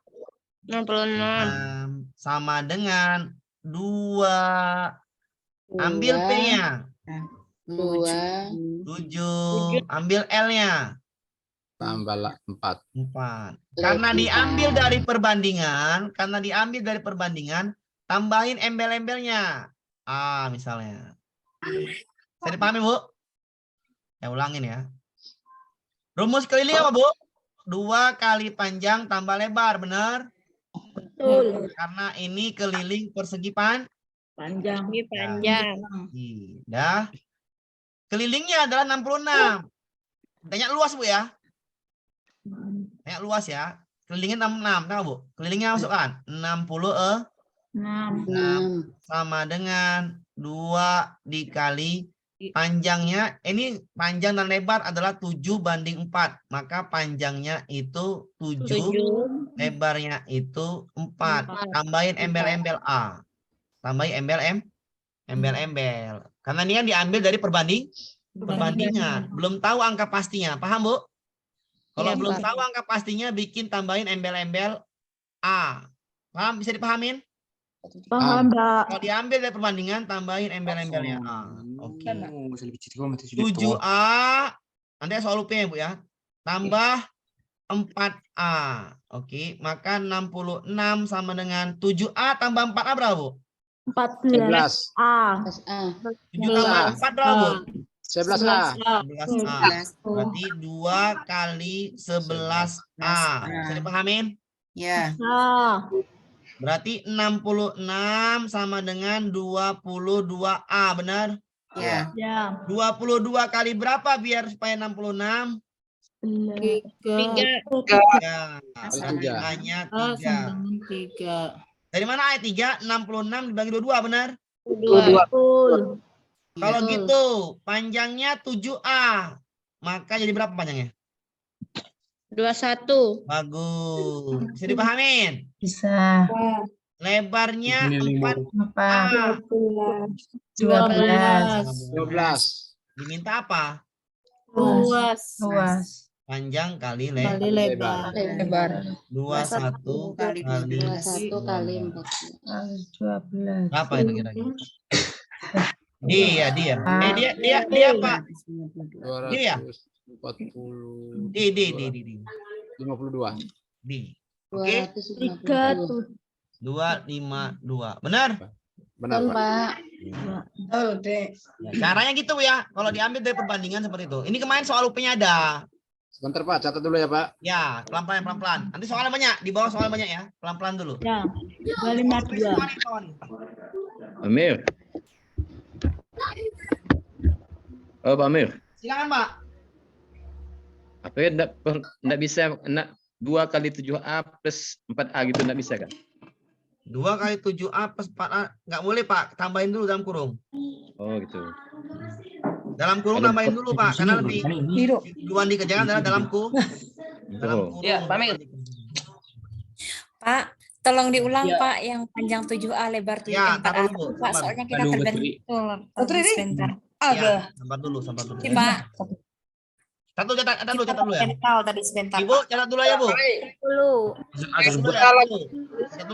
66. sama dengan 2. Ambil P-nya. 2. 7. Ambil L-nya. Tambah 4. 4. Karena diambil dari perbandingan, tambahin embel-embelnya. Misalnya. Saya dipahami, Bu? Saya ulangin ya. Rumus keliling apa, Bu? 2 kali panjang tambah lebar, benar? Betul. Karena ini keliling persegi panjang. Dah. Kelilingnya adalah 66. Tanya luas, Bu ya. Tanya luas ya. Kelilingnya 66, tahu, Bu? Kelilingnya masukkan 60 6. sama dengan 2 dikali panjangnya. Ini panjang dan lebar adalah 7/4. Maka panjangnya itu 7, lebarnya itu 4. Tambahin embel-embel A. Tambahin embel-embel. Karena ini kan diambil dari perbandingan. Belum tahu angka pastinya. Paham, Bu? Kalau Iya, belum Pak. tahu angka pastinya, bikin tambahin embel-embel A. Paham? Bisa dipahamin? Paham, Mbak. Kalau diambil dari perbandingan, tambahin embel-embelnya A. Oke. 7A. Nanti soal UP ya, Bu ya. Tambah 4A. Oke. Maka 66 sama dengan 7A tambah 4A berapa, Bu? 11. 14A. 7 tambah 4 berapa, Bu? 11A. 11A. Berarti 2 kali 11A. Bisa dipahamin? Ya. Berarti 66 sama dengan 22A, benar? Ya. Ya. 22 kali berapa biar supaya 66? 3. Ya, berarti Tiga. hanya Oh, 3. sama dengan 3. Dari mana ayat 3? 66 dibagi 22, benar? Betul. Kalau Betul. gitu, panjangnya 7A. Maka jadi berapa panjangnya? 21. Bagus. Bisa dipahamin? Bisa. Lebarnya 4A. 12. Diminta apa? Luas. Panjang kali Kali lebar. Lebar. 21 kali kali 21 kali 4. berapa itu kira-kira? Dia. Dia apa? Dia. 240. Di. 52. Di. Oke. 250. 252. Benar? Benar, Betul, Pak. Pak. Caranya gitu ya. Kalau diambil dari perbandingan seperti itu. Ini kemarin soal UP-nya ada. Sebentar, Pak. Catat dulu ya, Pak. Ya, pelan-pelan. Nanti soalnya banyak. Di bawah soalnya banyak ya. Pelan-pelan dulu. Ya. 252. Amir. Oh, Pak Amir. Silakan, Pak. Apa ya enggak bisa 2 kali 7A plus 4A gitu enggak bisa kan? 2 kali 7A plus 4A. Nggak boleh, Pak. Tambahin dulu dalam kurung. Oh, gitu. Dalam kurung tambahin dulu, Pak. Karena nanti tujuan dikerjakan adalah dalam kurung. Dalam kurung. Ya, Pak Amir. Pak, tolong diulang Pak yang panjang 7A lebar 7 Ya, 4A. taruh dulu, Pak, sabar. soalnya kita tergantung. Sebentar. Ya, sabar dulu. Si Pak. Catat dulu ya. Tahu tadi sebentar. Ibu, catat dulu ya, Bu. Dulu. Catat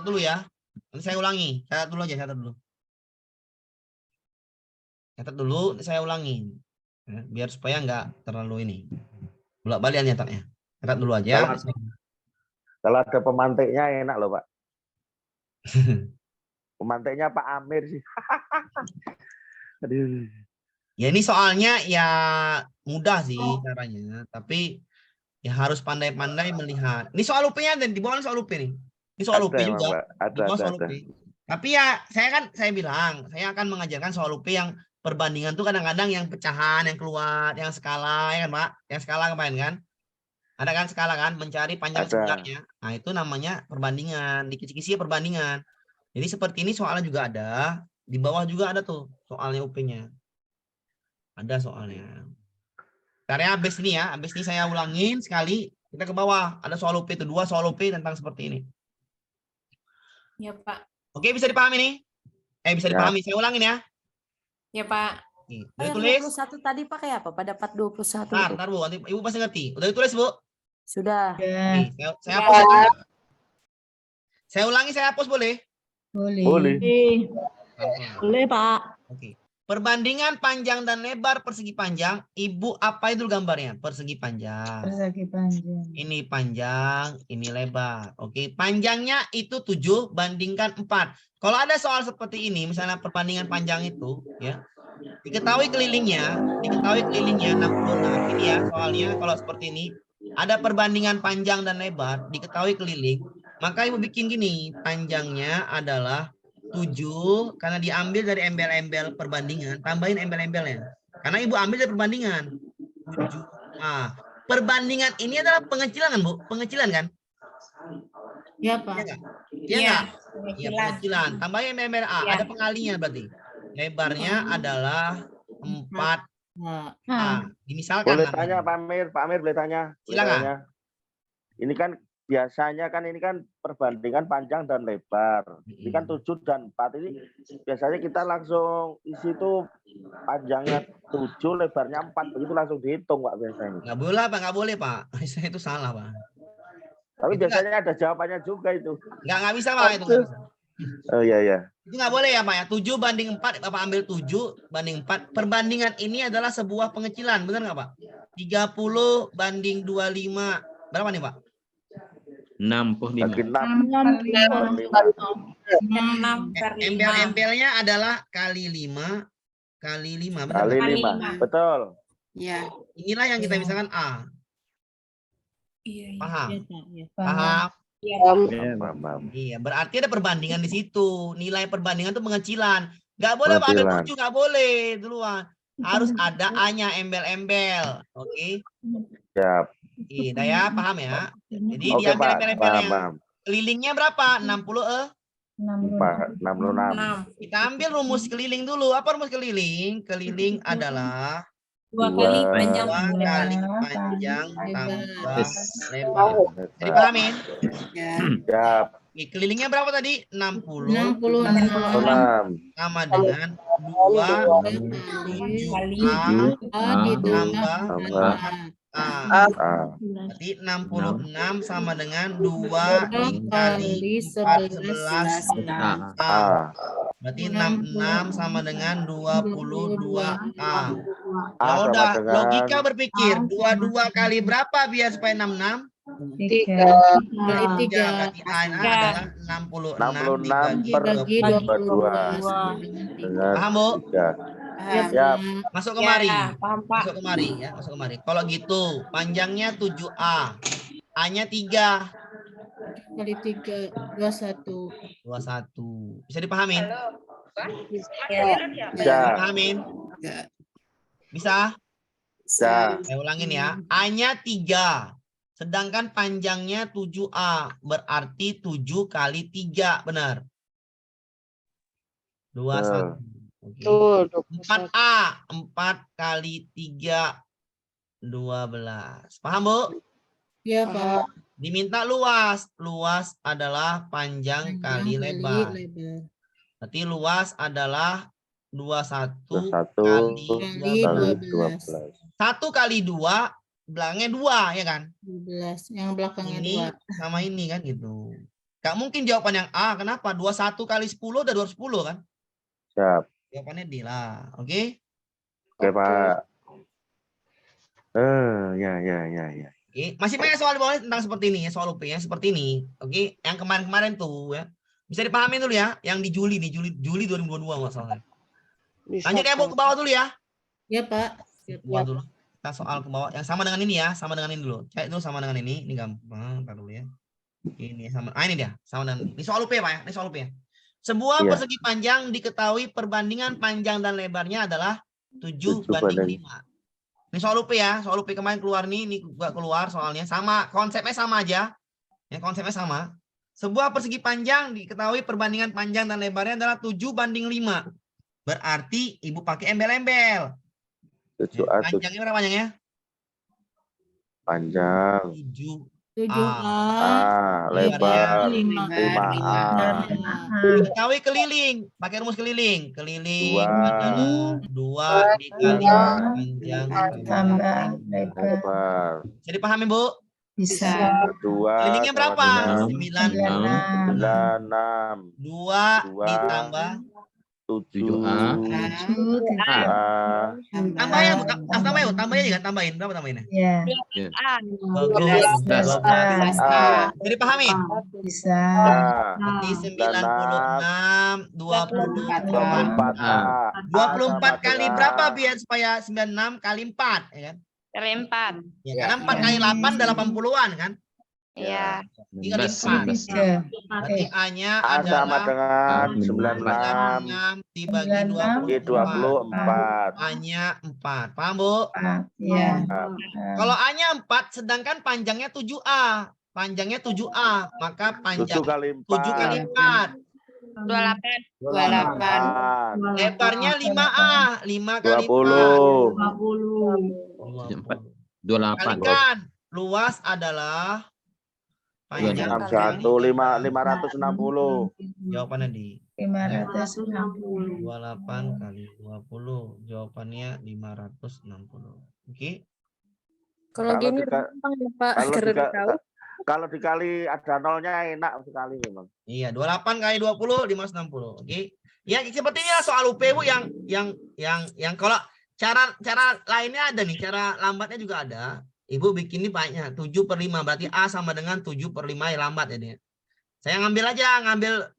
dulu ya. Nanti saya ulangi. Catat dulu aja, catat dulu. Catat dulu, saya ulangi. Ya, biar supaya nggak terlalu ini. Bolak-balik nyatatnya. Catat dulu aja. Kalau ada pemantiknya enak loh, Pak. Pemantiknya Pak Amir sih. Aduh. Ya ini soalnya ya mudah sih caranya, tapi ya harus pandai-pandai melihat. Ini soal UP-nya dan di bawah soal UP nih. Ini soal UP Ada, juga. Pak. Di bawah soal Ada. UP. Tapi ya saya bilang, saya akan mengajarkan soal UP yang perbandingan tuh kadang-kadang yang pecahan, yang keluar, yang skala, ya kan, Pak? Yang skala kemarin kan? Ada kan skala kan, mencari panjang Ada. sebenarnya. Nah, itu namanya perbandingan, di kisi-kisi perbandingan. Jadi seperti ini soalnya juga ada, di bawah juga ada tuh soalnya UP-nya. Ada soalnya. Caranya habis ini ya, habis ini saya ulangin sekali, kita ke bawah. Ada soal UP itu, 2 soal UP tentang seperti ini. Ya, Pak. Oke, bisa dipahami nih? Bisa dipahami, saya ulangin ya. Ya, Pak. Nih, udah ditulis? 21 tadi pakai apa? Pada part 21. Ntar, Bu, nanti Ibu pasti ngerti. Udah ditulis, Bu? Sudah. Nih, saya hapus. Saya ulangi, saya hapus boleh? Boleh. Boleh, Pak. Oke. Perbandingan panjang dan lebar persegi panjang. Ibu apa itu gambarnya? Persegi panjang. Ini panjang, ini lebar. Oke, panjangnya itu 7 bandingkan 4. Kalau ada soal seperti ini, misalnya perbandingan panjang itu, ya, diketahui kelilingnya 66. Ini ya soalnya kalau seperti ini, ada perbandingan panjang dan lebar, diketahui keliling, maka Ibu bikin gini, panjangnya adalah 7 karena diambil dari embel-embel perbandingan, tambahin embel-embelnya. Karena Ibu ambil dari perbandingan. 7. Nah, perbandingan ini adalah pengecilan kan, Bu? Pengecilan kan? Ya, Pak. Iya enggak? Iya, pengecilan. Tambahin embel-embel A, ada pengalinya berarti. Lebarnya adalah 4. Nah, misalkan Boleh tanya Pak Amir, boleh tanya. Silakan. Tanya. Ini kan biasanya kan ini kan perbandingan panjang dan lebar. Ini kan 7 dan 4 ini biasanya kita langsung isi itu panjangnya 7, lebarnya 4 begitu langsung dihitung Pak biasanya. Nggak boleh Pak, nggak boleh Pak. Itu salah Pak. Tapi Itu biasanya ada jawabannya juga itu. Nggak bisa Pak itu. Nggak bisa. Oh iya. Itu nggak boleh ya Pak ya. 7 banding 4, Bapak ambil 7 banding 4. Perbandingan ini adalah sebuah pengecilan, benar nggak Pak? 30 banding 25. Berapa nih Pak? 65. 6 per 5. Embel-embelnya adalah kali 5 kali 5. Benar Kali nggak? 5. Betul. Ya. Inilah yang kita misalkan A. Iya. Paham? Iya. Paham? Iya, berarti ada perbandingan di situ. Nilai perbandingan itu mengecilan. Nggak boleh Pak, ambil 7, nggak boleh duluan. Harus ada A-nya embel-embel. Oke. Siap. Iya, ya, paham ya. Jadi Oke diambil Pak, embel-embelnya. paham. Kelilingnya berapa? 60 66. Kita ambil rumus keliling dulu. Apa rumus keliling? Keliling adalah 2 kali panjang 2 tambah kali lebar. panjang tambah Yes. lebar. Jadi pahamin? Ya. Siap. Oke, kelilingnya berapa tadi? 60 66 sama dengan 2 kali 7A A ditambah tambah A. A. Berarti 66 sama dengan 2 dikali 11 A. Berarti 66 sama dengan 22A. A Ya sama udah, dengan logika berpikir 22 kali berapa biar supaya 66? 3. kali 3. 3 Berarti A-nya adalah 66 66 per dibagi 22 dengan Paham, Bu? 3. Paham. Siap. Masuk kemari. Ya, paham Pak. Masuk kemari ya, masuk kemari. Kalau gitu, panjangnya 7A. A-nya 3. kali 3 21 21. Bisa dipahamin? Ya. Bisa. Dipahamin? Ya. Bisa? Bisa. Saya ulangin ya. A-nya 3. Sedangkan panjangnya 7A. Berarti 7 kali 3. Benar? 21. Oke. Betul, 4A. 4 kali 3. 12. Paham, Bu? ya Pak. Diminta luas. Luas adalah panjang kali lebar. Berarti luas adalah 21 21 kali kali 12. 12 1 kali 2, belakangnya 2, ya kan? 12 yang belakangnya Ini 2 sama ini kan gitu. Gak mungkin jawaban yang A. Kenapa? 21 kali 10 udah 210 kan? Siap. Jawabannya D lah. Oke? Oke, Pak. Ya. Oke. Masih banyak soal di bawah tentang seperti ini ya. Soal UP yang seperti ini. Oke? Yang kemarin-kemarin tuh ya. Bisa dipahami dulu ya. Yang di Juli nih. Juli 2022 masalahnya. Lanjut ya, Bu, ke bawah dulu ya. ya Pak. Ke bawah dulu. Kita soal ke bawah. Yang sama dengan ini ya. Sama dengan ini dulu. Cek dulu sama dengan ini. Ini gampang. Ntar dulu ya. Ini sama. Ah, ini dia. Sama dengan ini. Ini soal UP, Pak ya. Ini soal UP ya. Sebuah Iya. persegi panjang diketahui perbandingan panjang dan lebarnya adalah 7 banding 5. Ini soal UP ya. Soal UP kemarin keluar nih. Ini juga keluar soalnya. Sama. Konsepnya sama aja. Ya, konsepnya sama. Sebuah persegi panjang diketahui perbandingan panjang dan lebarnya adalah 7 banding 5. Berarti Ibu pakai embel-embel. 7A Panjangnya berapa panjangnya? panjang. 7A Lebar 5A 5A. Diketahui keliling. Pakai rumus keliling. Keliling 2 dikali panjang Tambah lebar. lebar. Bisa dipahami, Bu? Bisa. 2 Kelilingnya berapa? 96. 96. 2 ditambah 7A. tambah ya, Bu. Tambah ya, tambahin kan, tambahin. Berapa tambahinnya? Ya. Bagus. 12A. Jadi pahami? Bisa. Berarti 96 24. 24A. 24 kali berapa biar supaya 96 kali 4, ya kan? Kali 4. Ya, karena 4 kali 8 udah 80-an kan? Iya. 3 kali 4. 3. Berarti A-nya A sama adalah dengan 96 dibagi 24. A-nya 4. Paham, Bu? Ya. Kalau A-nya 4 sedangkan panjangnya 7A. Panjangnya 7A, maka 7 panjang kali 7 kali 4. 4. 28. Lebarnya 5A. 5 kali 20. 4. Kalikan. Luas adalah panjang 61 560. Jawabannya di 560. 28 kali 20. Jawabannya 560. Oke. Kalau Kalau gini dika- gampang ya Pak. Kalau Karena dika- tahu. kalau dikali ada nolnya enak sekali memang. Iya, 28 kali 20 560. Oke. Ya, seperti ini soal UP, Bu, yang kalau cara lainnya ada nih, cara lambatnya juga ada. Ibu bikin ini banyak, 7/5 berarti A sama dengan 7/5 ya lambat ya dia. Saya ngambil aja, ngambil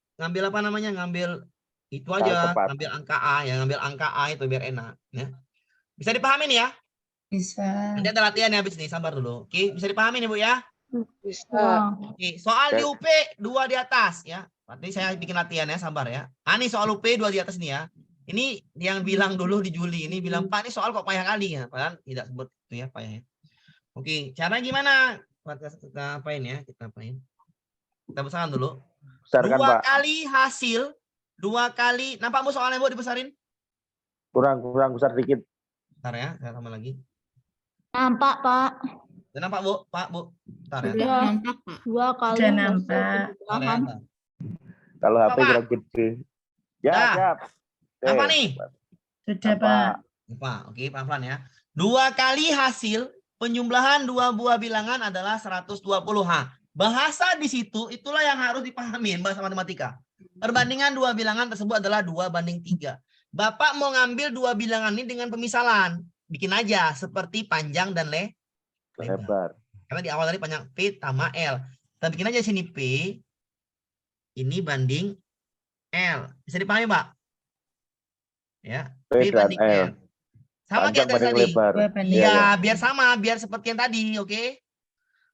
apa namanya? Ngambil itu aja, Tepat. ngambil angka A ya, ngambil angka A itu biar enak ya. Bisa dipahami nih ya? Bisa. Nanti ada latihan ya habis ini, sabar dulu. Oke, bisa dipahami nih Bu ya? Bisa. Oke, soal di UP 2 di atas ya. Berarti saya bikin latihan ya, sabar ya. Ini soal UP 2 di atas nih ya. Ini yang bilang dulu di Juli ini bilang, Pak, ini soal kok payah kali ya. Padahal tidak sebut itu ya payahnya. Oke, cara gimana? Kita apain ya? Kita apain? Kita besarkan dulu. Besarkan, 2 Pak. kali hasil, 2 kali. Nampak Bu soalnya Bu dibesarin? Kurang besar dikit. Bentar ya, saya tambah lagi. Nampak, Pak. Udah nampak Bu? Pak, Bu. Bentar ya. Sudah nampak, Pak. 2 kali Sudah hasil nampak. Bentar ya, penjumlahan. bentar. Kalau HP Pak. kurang gede. Ya, Dah. siap. Oke. Apa nih? Sudah, Apa? Pak. Lupa. Oke, pelan-pelan ya. 2 kali hasil penjumlahan 2 buah bilangan adalah 120. Bahasa di situ itulah yang harus dipahami bahasa matematika. Perbandingan 2 bilangan tersebut adalah 2:3. Bapak mau ngambil 2 bilangan ini dengan pemisalan. Bikin aja seperti panjang dan lebar. Lebar. Karena di awal tadi panjang P tambah L. Kita bikin aja sini P ini banding L. Bisa dipahami, Pak? Ya, P dan banding L. Sama Panjang kayak banding tadi. lebar. Dua banding. Iya, Iya, iya. biar sama, biar seperti yang tadi, oke?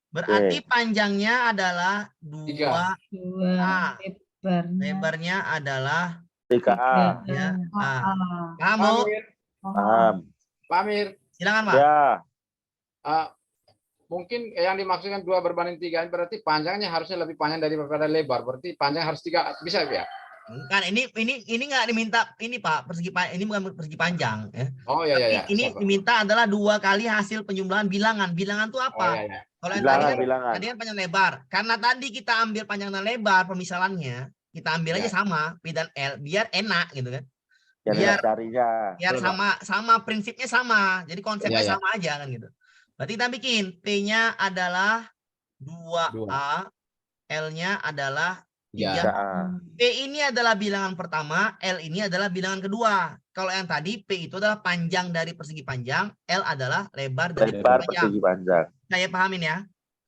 Berarti panjangnya adalah 2, 2 lebarnya. lebarnya adalah 3A. ya, A. A. Paham, Bu? Paham. Pak Amir, Silakan, Pak. Ya. mungkin yang dimaksudkan 2 berbanding 3 berarti panjangnya harusnya lebih panjang daripada lebar. Berarti panjang harus 3, bisa ya? Kan ini nggak diminta ini, Pak, ini bukan persegi panjang ya. Oh iya iya. Tapi ini Siap, Pak. diminta adalah 2 kali hasil penjumlahan bilangan. Bilangan itu Oh apa? iya iya. Kalau yang tadi Bilangan. kan panjang lebar. Karena tadi kita ambil panjang dan lebar pemisalannya, kita ambil aja sama P dan L biar enak gitu kan. Biar carinya. biar Betul, sama prinsipnya sama. Jadi konsepnya Ya, ya. sama aja kan gitu. Berarti kita bikin P-nya adalah 2A, L-nya adalah 3. 3A. P ini adalah bilangan pertama, L ini adalah bilangan kedua. Kalau yang tadi P itu adalah panjang dari persegi panjang, L adalah lebar dari Lebar persegi panjang. persegi panjang. Saya pahamin ya.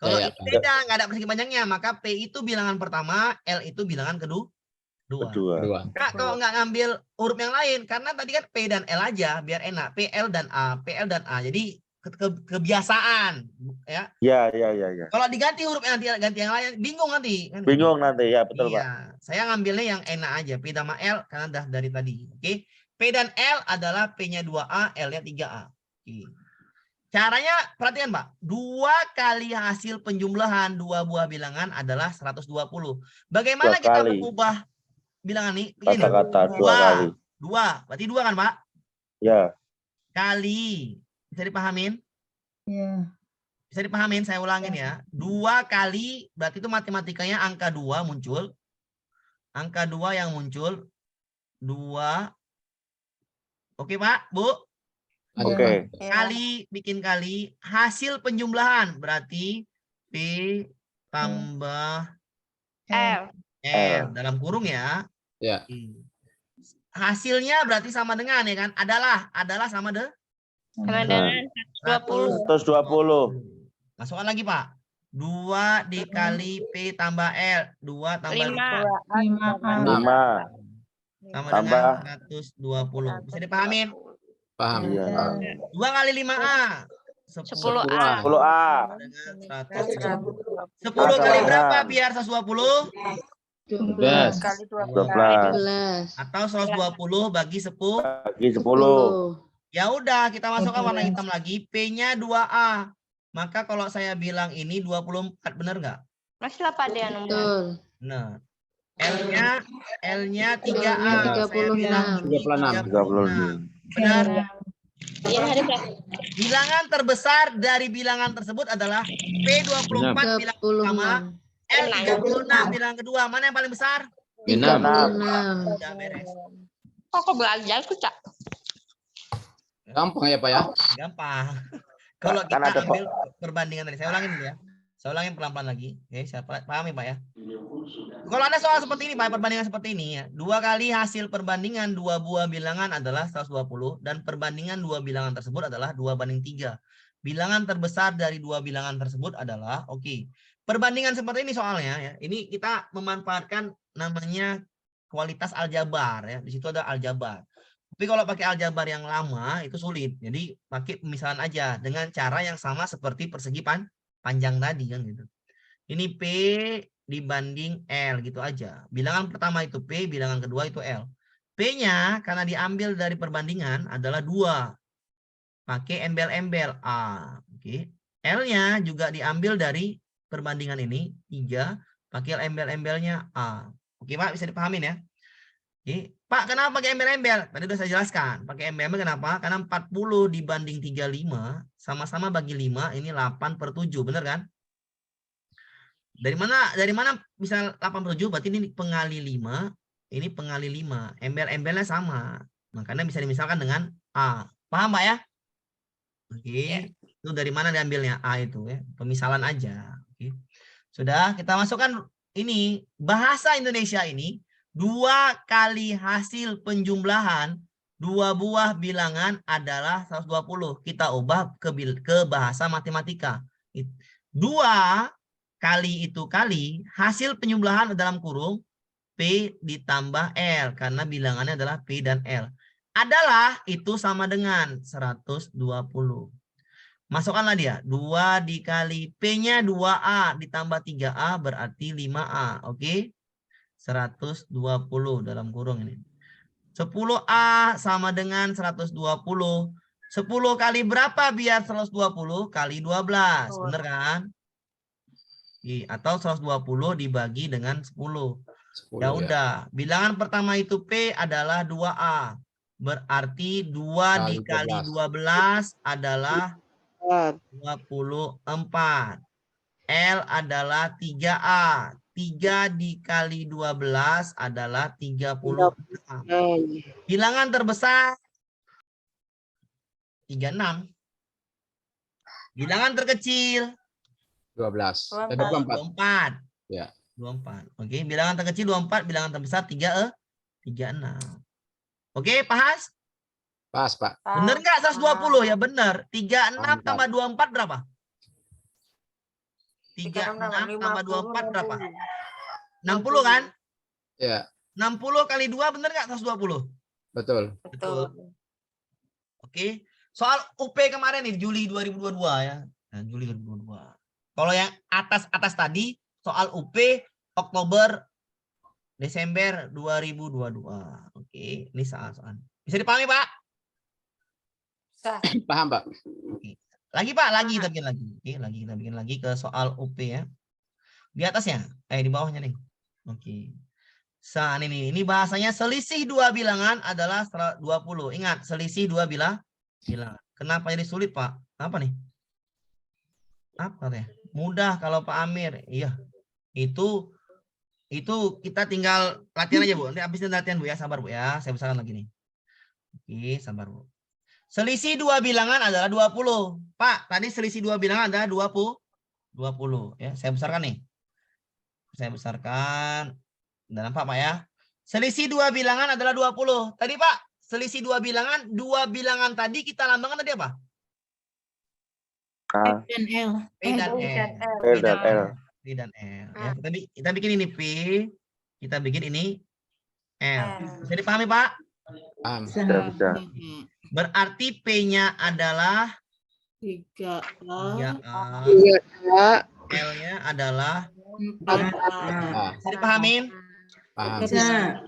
Kalau Ya, ya, ini beda, nggak ada persegi panjangnya, maka P itu bilangan pertama, L itu bilangan kedua. Kedua. Kak, kalau nggak ngambil huruf yang lain, karena tadi kan P dan L aja, biar enak. P, L, dan A. P, L, dan A. Jadi kebiasaan. Ya. Ya. Kalau diganti huruf yang ganti yang lain, bingung nanti. Kan? Bingung nanti, ya betul, Pak. Iya. Saya ngambilnya yang enak aja. P sama L, karena dah dari tadi. Oke. P dan L adalah P-nya 2A, L-nya 3A. Oke. Caranya, perhatikan, Pak. 2 kali hasil penjumlahan 2 buah bilangan adalah 120. Bagaimana 2 kita kali. mengubah bilangan ini? Begini. Kata-kata 2 kali. 2. Berarti 2 kan, Pak? Ya. Kali. Bisa dipahamin? Ya. Bisa dipahamin, saya ulangin ya. 2 kali, berarti itu matematikanya angka 2 muncul. Angka 2 yang muncul. 2. Oke, Pak, Bu? Oke. Kali, bikin kali. Hasil penjumlahan, berarti P tambah L. L. Dalam kurung ya. Ya. Hasilnya berarti sama dengan, ya kan? Adalah sama deh. Sama dengan 120. 120. Masukkan lagi, Pak. 2 dikali P tambah L. 2 tambah 5. 5. sama Tambah. dengan 120. Bisa dipahamin? Paham. Iya. 2 kali 5A. 10A. 10A. Dengan 120. 10 kali berapa biar 120? 12. 12. Atau 120 bagi 10. Bagi 10. Ya udah, kita masukkan warna hitam lagi. P-nya 2A. Maka kalau saya bilang ini 24, benar nggak? Masih lah Pak Dean umur. Nah, L-nya 3A. Saya bilang 36. benar. Iya, hari Pak. Bilangan terbesar dari bilangan tersebut adalah P24 bilangan pertama, L36 bilangan kedua. Mana yang paling besar? 36. Udah beres. Kok belajar tuh, Cak? Gampang ya, Pak ya? Gampang. Kalau Kan kita ada ambil perbandingan tadi, saya ulangin dulu ya. Saya ulangin pelan-pelan lagi. Oke, saya pahami, Pak ya. Kalau ada soal seperti ini, Pak, perbandingan seperti ini ya. 2 kali hasil perbandingan 2 buah bilangan adalah 120 dan perbandingan 2 bilangan tersebut adalah 2:3. Bilangan terbesar dari 2 bilangan tersebut adalah perbandingan seperti ini soalnya ya. Ini kita memanfaatkan namanya kualitas aljabar ya. Di situ ada aljabar. Tapi kalau pakai aljabar yang lama itu sulit. Jadi pakai pemisahan aja dengan cara yang sama seperti persegi panjang tadi kan gitu. Ini P dibanding L gitu aja. Bilangan pertama itu P, bilangan kedua itu L. P-nya karena diambil dari perbandingan adalah 2. Pakai embel-embel A. Oke. L-nya juga diambil dari perbandingan ini 3. Pakai embel-embelnya A. Oke Pak, bisa dipahamin ya. Oke. Pak, kenapa pakai embel-embel? Tadi sudah saya jelaskan. Pakai embel-embel kenapa? Karena 40 dibanding 35 sama-sama bagi 5 ini 8/7, benar kan? Dari mana bisa 8/7? Berarti ini pengali 5, ini pengali 5. Embel-embelnya sama. Makanya bisa dimisalkan dengan A. Paham Pak ya? Oke. Itu dari mana diambilnya A itu ya? Pemisalan aja. Oke. Sudah, kita masukkan ini bahasa Indonesia ini 2 kali hasil penjumlahan 2 buah bilangan adalah 120. Kita ubah ke bahasa matematika. 2 kali itu kali hasil penjumlahan dalam kurung P ditambah L karena bilangannya adalah P dan L. Adalah itu sama dengan 120. Masukkanlah dia. 2 dikali P-nya 2A ditambah 3A berarti 5A. Oke. 120 dalam kurung ini. 10A sama dengan 120. 10 kali berapa biar 120? Kali 12. Bener kan? Atau 120 dibagi dengan 10. Ya udah. Bilangan pertama itu P adalah 2A. Berarti 2 dikali 12 adalah 24. L adalah 3A. 3 dikali 12 adalah 36. Bilangan terbesar 36. Bilangan terkecil 12. 24. Ya. 24. Oke, bilangan terkecil 24, bilangan terbesar 36. Oke, Pas? Pas, Pak. Bener nggak 120? Ya bener. 36 tambah 24 berapa? 36 tambah 24 berapa? 60 kan? Ya. 60 kali 2 bener nggak 120? Betul. Betul. Oke. Soal UP kemarin nih Juli 2022 ya. Nah, Juli 2022. Kalau yang atas tadi soal UP Oktober Desember 2022. Oke, ini soal. Bisa dipahami, Pak? Paham, Pak. Oke. Lagi, Pak, lagi kita bikin lagi. Oke, lagi kita bikin lagi ke soal UP ya. Di atasnya, di bawahnya nih. Oke. Ini bahasanya selisih 2 bilangan adalah 20. Ingat, selisih 2 bilangan. Kenapa jadi sulit, Pak? Apa nih? Apa ya? Mudah kalau Pak Amir. Iya. Itu kita tinggal latihan aja, Bu. Nanti habis latihan, Bu ya. Sabar, Bu ya. Saya besarkan lagi nih. Oke, sabar, Bu. Selisih 2 bilangan adalah 20. Pak, tadi selisih 2 bilangan adalah 20 ya. Saya besarkan nih. Saya besarkan. Dan nampak Pak ya. Selisih 2 bilangan adalah 20. Tadi Pak, selisih 2 bilangan, 2 bilangan tadi kita lambangkan tadi apa? P dan L. P dan L. P dan L. Ya, kita bikin ini P, kita bikin ini L. Bisa dipahami Pak? Paham. Bisa. Berarti P-nya adalah 3A. 3A. L-nya adalah 4A. bisa dipahamin? Paham.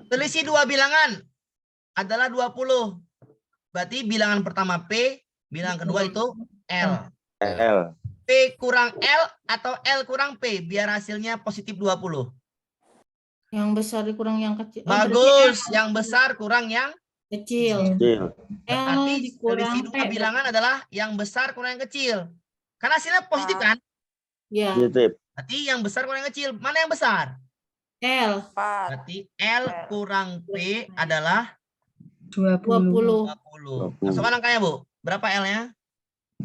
Selisih 2 bilangan adalah 20. Berarti bilangan pertama P, bilangan kedua itu L. L. P kurang L atau L kurang P biar hasilnya positif 20. Yang besar dikurang yang kecil. Bagus, yang besar kurang yang Kecil. Kecil. L berarti dikurang selisih 2 P. bilangan adalah yang besar kurang yang kecil. Karena hasilnya positif kan? Ya, Positif. Berarti yang besar kurang yang kecil. Mana yang besar? L. Berarti L kurang P adalah 20. 20. Masukkan angkanya, Bu. Berapa L-nya?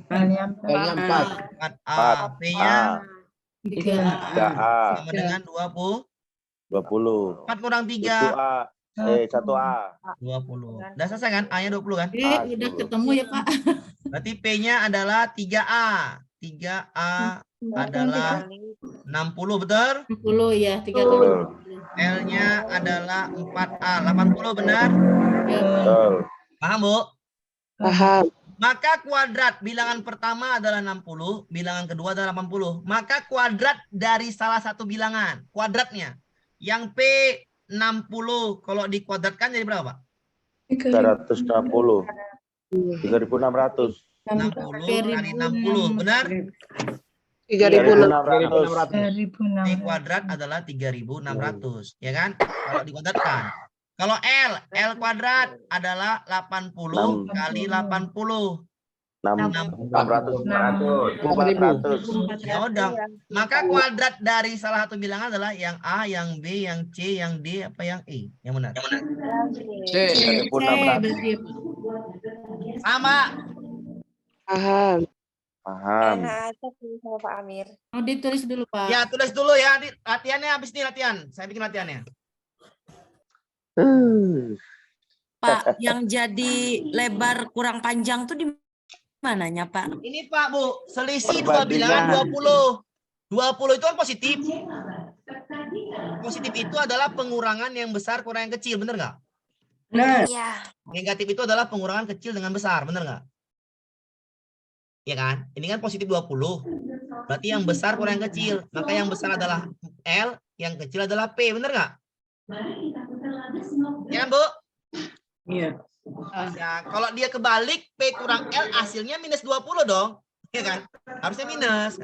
L-nya 4. 4A. P-nya 3A. 3A. sama dengan 20. 20. 4 kurang 3. 1A. 20. Udah selesai kan? A-nya 20 kan? Udah ketemu ya Pak. Berarti P-nya adalah 3A. 3A adalah 60, betul? 60 ya, 3 kali 60. L-nya adalah 4A. 80 benar? Ya, Betul. Paham, Bu? Paham. Maka kuadrat bilangan pertama adalah 60, bilangan kedua adalah 80. Maka kuadrat dari salah satu bilangan, kuadratnya. Yang P 60 kalau dikuadratkan jadi berapa, Pak? 320. 3.600. 60 kali 60, benar? 3.600. P kuadrat adalah 3.600, ya kan? Kalau dikuadratkan. Kalau L kuadrat adalah 80 kali 80. 400. Ya udah. Maka kuadrat dari salah satu bilangan adalah yang A, yang B, yang C, yang D, apa yang E? Yang benar. C. 3.600. Sama. Paham. Paham. sama Pak Amir. Oh, ditulis dulu, Pak. Ya, tulis dulu ya. Latihannya habis ini latihan. Saya bikin latihannya. Pak, yang jadi lebar kurang panjang tuh di mananya, Pak? Ini Pak, Bu, selisih dua bilangan 20. 20 itu kan positif. Positif itu adalah pengurangan yang besar kurang yang kecil, bener nggak? Benar. Iya. Negatif itu adalah pengurangan kecil dengan besar, bener nggak? Ya kan? Ini kan positif 20. Berarti yang besar kurang yang kecil. Maka yang besar adalah L, yang kecil adalah P, bener nggak? Ya kan, Bu? Iya. Ya, kalau dia kebalik P kurang L hasilnya minus 20 dong. Ya kan? Harusnya minus.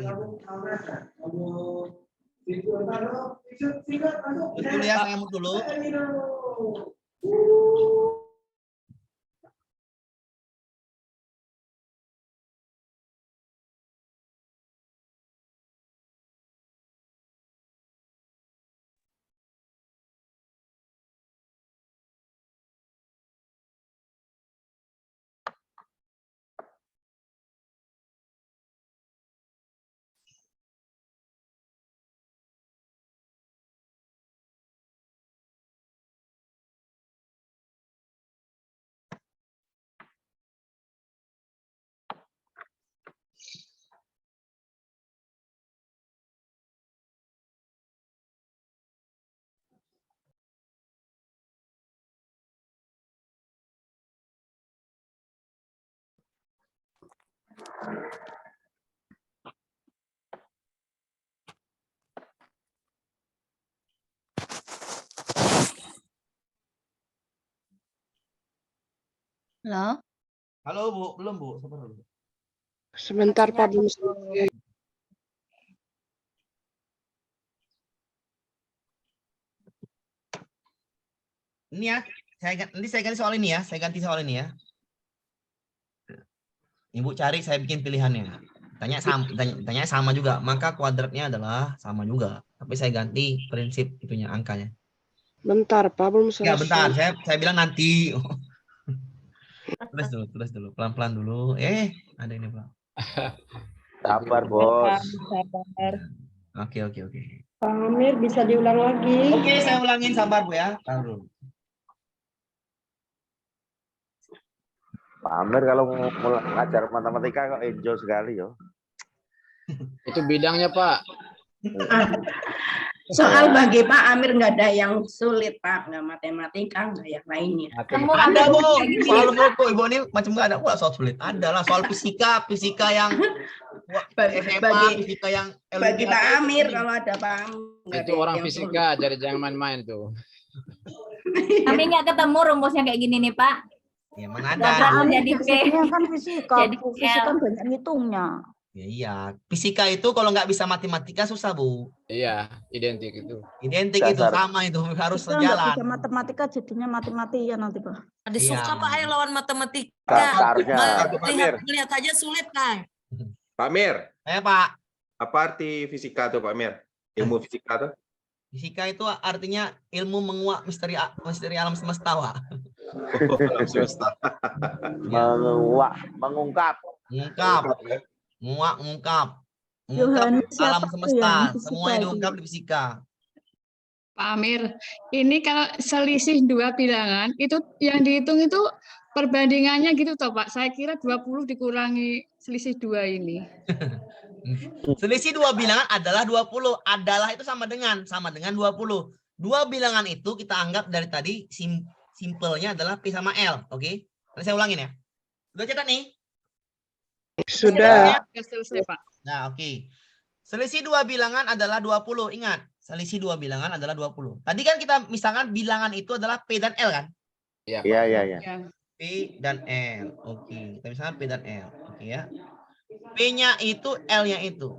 Betul ya, saya mau dulu. Halo? Halo, Bu. Belum, Bu. Sabar dulu. Sebentar Pak, belum selesai. Ini ya, nanti saya ganti soal ini ya. Saya ganti soal ini ya. Ibu cari, saya bikin pilihannya. Tanya sama juga. Maka kuadratnya adalah sama juga. Tapi saya ganti prinsip itunya, angkanya. Bentar Pak, belum selesai. Ya, bentar. Saya bilang nanti. Tulis dulu. Pelan-pelan dulu. Ada ini, Pak. Sabar, Bos. Sabar. Oke. Pak Amir bisa diulang lagi. Oke, saya ulangin, sabar, Bu ya. Taruh. Pak Amir kalau mau ngajar matematika kok enjoy sekali yo. Itu bidangnya, Pak. Soal bagi Pak Amir nggak ada yang sulit, Pak. Nggak matematika, nggak yang lainnya. Ada, Bu. Soal menurutku Ibu ini macam nggak ada. Wah, soal sulit. Ada lah soal fisika yang SMA, fisika yang Bagi Pak Amir, kalau ada Pak Amir. Itu orang fisika, jadi jangan main-main tuh. Kami nggak ketemu rumusnya kayak gini nih, Pak. Ya, mana ada. Jadi P. kan fisika, Jadi fisika kan banyak ngitungnya. Ya, iya. Fisika itu kalau nggak bisa matematika susah, Bu. Iya, identik itu. Identik itu sama itu harus Kita nggak sejalan. bisa matematika jadinya mati-matian nanti Pak. Ada suka Pak yang lawan matematika. Dasarnya. Lihat aja sulit, Kang. Pak Amir, Pak. apa arti fisika tuh Pak Amir? Ilmu fisika tuh? Fisika itu artinya ilmu menguak misteri alam semesta, Pak. Alam semesta. Mengungkap. Mengungkap Yohanes alam siapa tuh semesta. yang fisika Semuanya itu? diungkap di fisika. Pak Amir, ini kalau selisih dua bilangan, itu yang dihitung itu perbandingannya gitu toh Pak. Saya kira 20 dikurangi selisih dua ini. Selisih dua bilangan adalah 20. Adalah itu sama dengan 20. Dua bilangan itu kita anggap dari tadi simpelnya adalah P sama L. Oke? Nanti saya ulangin ya. Udah catat nih? Sudah. Sudah selesai, Pak. Nah, oke. Selisih dua bilangan adalah 20. Ingat, selisih dua bilangan adalah 20. Tadi kan kita misalkan bilangan itu adalah P dan L kan? Iya, Iya, Pak. iya, iya. Ya. P dan L. Oke, kita misalkan P dan L. Oke ya. P-nya itu, L-nya itu.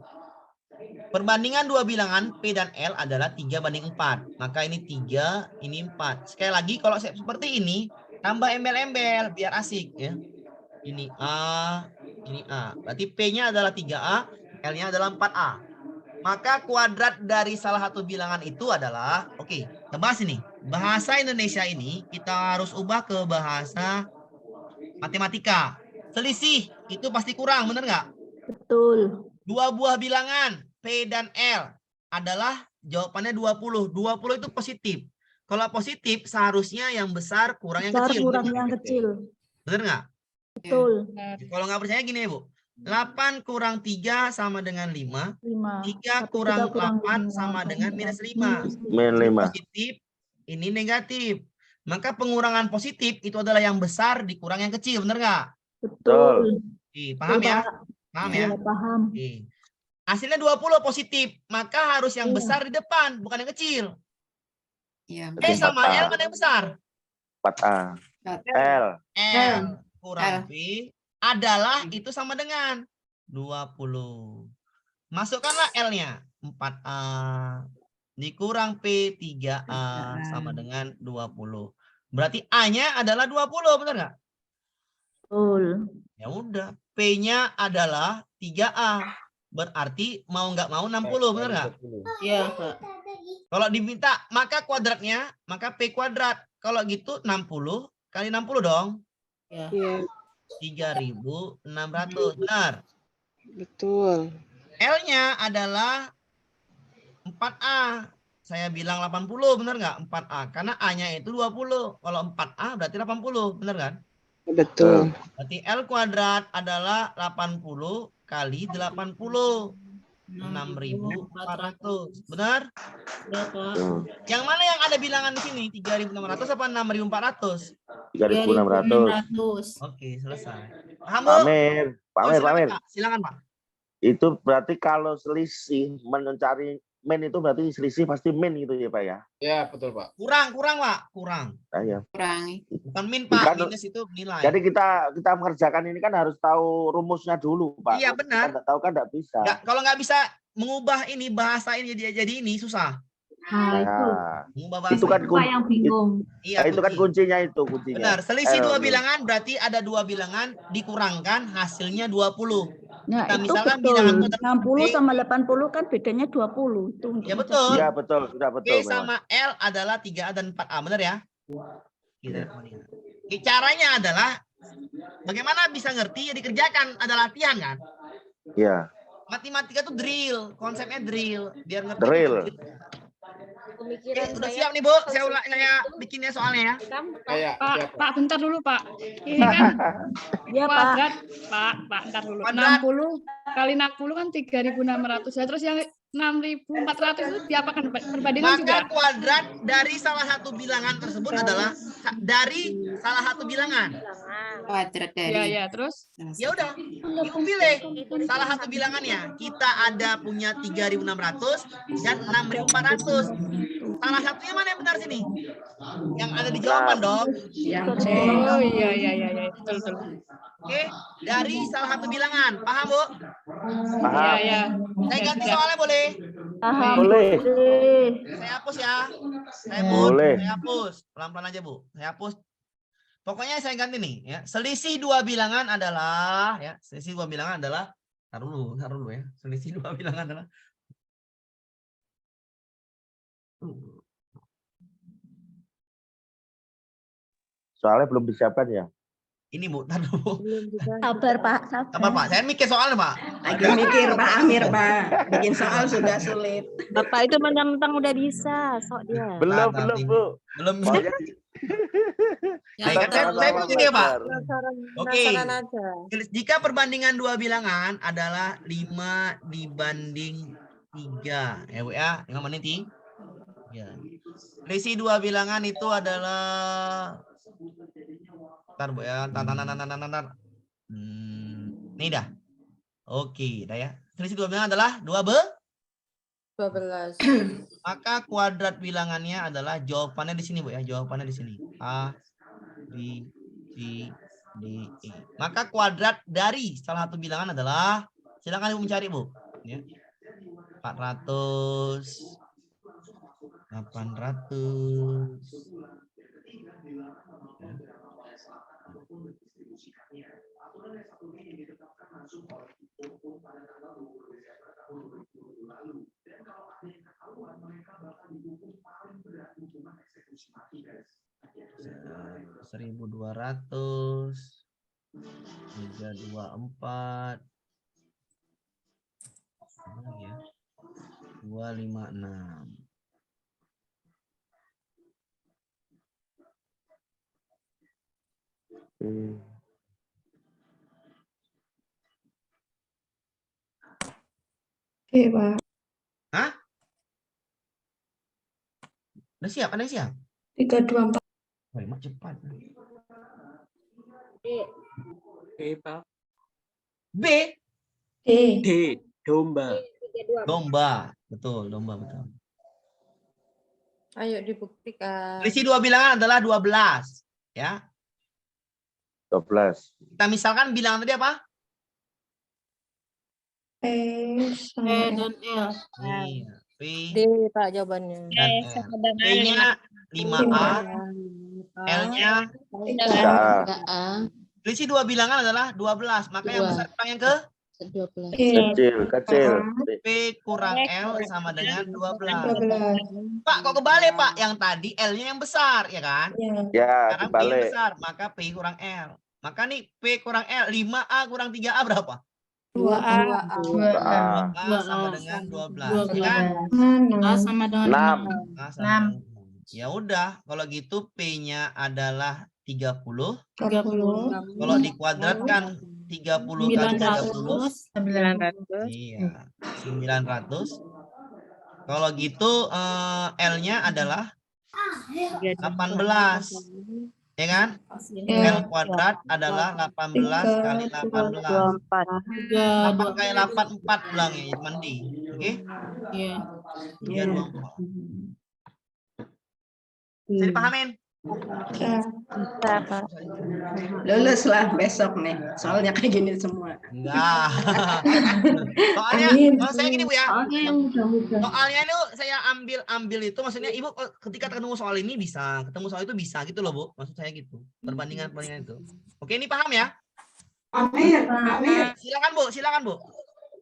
Perbandingan dua bilangan P dan L adalah 3:4. Maka ini 3, ini 4. Sekali lagi kalau seperti ini, tambah embel-embel biar asik ya. Ini A, ini A. Berarti P-nya adalah 3A, L-nya adalah 4A. Maka kuadrat dari salah satu bilangan itu adalah, oke, kita bahas ini. Bahasa Indonesia ini kita harus ubah ke bahasa matematika. Selisih itu pasti kurang, bener nggak? Betul. Dua buah bilangan P dan L adalah jawabannya 20. 20 itu positif. Kalau positif seharusnya yang besar kurang yang Besar kecil. kurang bener yang nggak? kecil. Bener nggak? Betul. Kalau nggak percaya gini Bu. 8 kurang 3 sama dengan 5. 5. 3 kurang 8 sama dengan minus 5. Min Ini 5. positif, ini negatif. Maka pengurangan positif itu adalah yang besar dikurang yang kecil. Bener nggak? Betul. Paham ya? Pak. Paham Ya, ya? paham. Hasilnya 20 positif. Maka harus yang Iya. besar di depan, bukan yang kecil. Iya. P sama L mana yang besar? 4A. L. L kurang L. P adalah itu sama dengan 20. Masukkanlah L-nya. 4A dikurang P 3A sama dengan 20. Berarti A-nya adalah 20, benar nggak? Betul. Ya udah, P-nya adalah 3A. Berarti mau nggak mau 60, benar nggak? Iya, Pak. Kalau diminta, maka kuadratnya, maka P kuadrat. Kalau gitu 60 kali 60 dong. Ya. Iya, 3.600. Benar. betul. L-nya adalah 4A. Saya bilang 80, benar nggak? 4A. Karena A-nya itu 20. Kalau 4A berarti 80, benar kan? Betul. Berarti L kuadrat adalah 80 kali 80. 6.400. Benar? Ya, Pak. Yang mana yang ada bilangan di sini? 3.600 apa 6.400? 3.600. Oke, selesai. Paham, Bu? Pak Amir, Pak Oh, Amir, Pak silakan, Amir. Pak. Silakan, Pak. Itu berarti kalau selisih mencari min itu berarti selisih pasti min gitu ya Pak ya? Iya, betul, Pak. Kurang, Pak. Kurang. Nah, ya. Kurangi. Bukan min, Pak. Bukan- Minus itu nilai. Jadi kita mengerjakan ini kan harus tahu rumusnya dulu Pak. Iya, Kalau benar. Kita nggak tahu kan nggak bisa. Kalau nggak bisa mengubah ini bahasa ini jadi ini susah. Nah, Mengubah bahasa. itu kan Pak yang bingung. Iya, itu kan kunci. kuncinya itu kuncinya. Benar. Selisih dua L. bilangan berarti ada dua bilangan dikurangkan hasilnya 20. Nah, Kita itu misalkan betul. bilangan kuadrat 60 P, sama 80 kan bedanya 20. Itu untuk ya betul. Iya betul, sudah P betul memang. sama L adalah 3A dan 4A, benar ya? Kita caranya adalah bagaimana bisa ngerti ya dikerjakan, ada latihan kan? Iya. Matematika itu drill, konsepnya drill, biar ngerti. Drill. Pemikiran Udah saya siap nih Bu, saya bikinnya soalnya ya. Iya, iya, Pak, bentar dulu, Pak. Ini kan Ya, Pak. kuadrat, Pak, bentar dulu. Kuadrat. 60 kali 60 kan 3.600. Ya, terus yang 6.400 itu diapakan perbandingan juga? Maka kuadrat dari salah satu bilangan tersebut adalah dari salah satu bilangan. Kuadrat dari. Ya, ya, terus Ya udah, ibu pilih salah satu bilangannya. Kita ada punya 3.600 dan 6.400. Salah satunya mana yang benar sini? Yang ada di jawaban dong. Yang C. oh iya, betul betul. Oke, dari salah satu bilangan. Paham, Bu? Paham. Ya. Saya ganti soalnya boleh? Paham. Boleh. Saya hapus ya. Saya Boleh. Saya hapus. Pelan-pelan aja, Bu. Saya hapus. Pokoknya saya ganti nih ya. Selisih dua bilangan adalah ya, selisih dua bilangan adalah taruh dulu ya. Selisih dua bilangan adalah Soalnya belum disiapkan ya. ini Bu, taruh dulu. Sabar, Pak. Sabar, Pak. Saya mikir soalnya, Pak. Lagi mikir Pak Amir, Pak. Bikin soal sudah sulit. Bapak itu mentang-mentang udah bisa, sok dia. Belum, Nah, nanti. Bu. Belum. Maunya Baik, saya begini ya, Pak. Oke. Penasaran aja. Jika perbandingan dua bilangan adalah 5 dibanding 3. WA 5 menit. Ya. Selisih dua bilangan itu adalah Bentar, Bu ya. Tar. Nih dah. Oke, dah ya. Selisih dua bilangan adalah 12. Maka kuadrat bilangannya adalah jawabannya di sini, Bu ya. Jawabannya di sini. A, B, C, D, E. Maka kuadrat dari salah satu bilangan adalah, silakan Ibu mencari, Bu. Ya. 400, 800. Ya. 1.200, 324, ya, 256. Oke, Pak. Hah? Udah siap? Ada yang siap? 324. Wah, mak cepat. Pak. B. D. Domba. Domba. Betul, domba betul. Ayo dibuktikan. Selisih dua bilangan adalah 12. Ya. 12. Kita misalkan bilangan tadi apa? E dan L. Iya. P D, Pak, jawabannya. dan R. P-nya 5A, L-nya selisih dua bilangan adalah 12. Maka yang besar kurang yang ke? 12. Kecil. P kurang L sama dengan 12. Pak, kok kebalik, Pak? Yang tadi L-nya yang besar, ya kan? Ya, Sekarang P yang dibalik. besar, maka P kurang L. Maka nih P kurang L, 5A kurang 3A berapa? 2A. 2A sama dengan 12. Ya kan? A sama dengan 6. A sama dengan 6. Ya udah, kalau gitu P-nya adalah 30. 30. Kalau dikuadratkan 30 kali 30. 900. Iya, 900. Kalau gitu L-nya adalah 18. Ya kan? L kuadrat adalah 18 kali 18. 8 kali 8, 4 bilangnya, cuman D. Oke? Iya. 324. Bisa dipahamin? Lulus lah besok nih. Soalnya kayak gini semua. Enggak. Soalnya, kalau saya gini Bu ya. Soalnya yang mudah-mudah. Soalnya itu saya ambil itu, maksudnya Ibu ketika ketemu soal ini bisa, ketemu soal itu bisa gitu loh Bu. Maksud saya gitu. Perbandingan itu. Oke, ini paham ya? Amir. Silakan Bu, silakan Bu.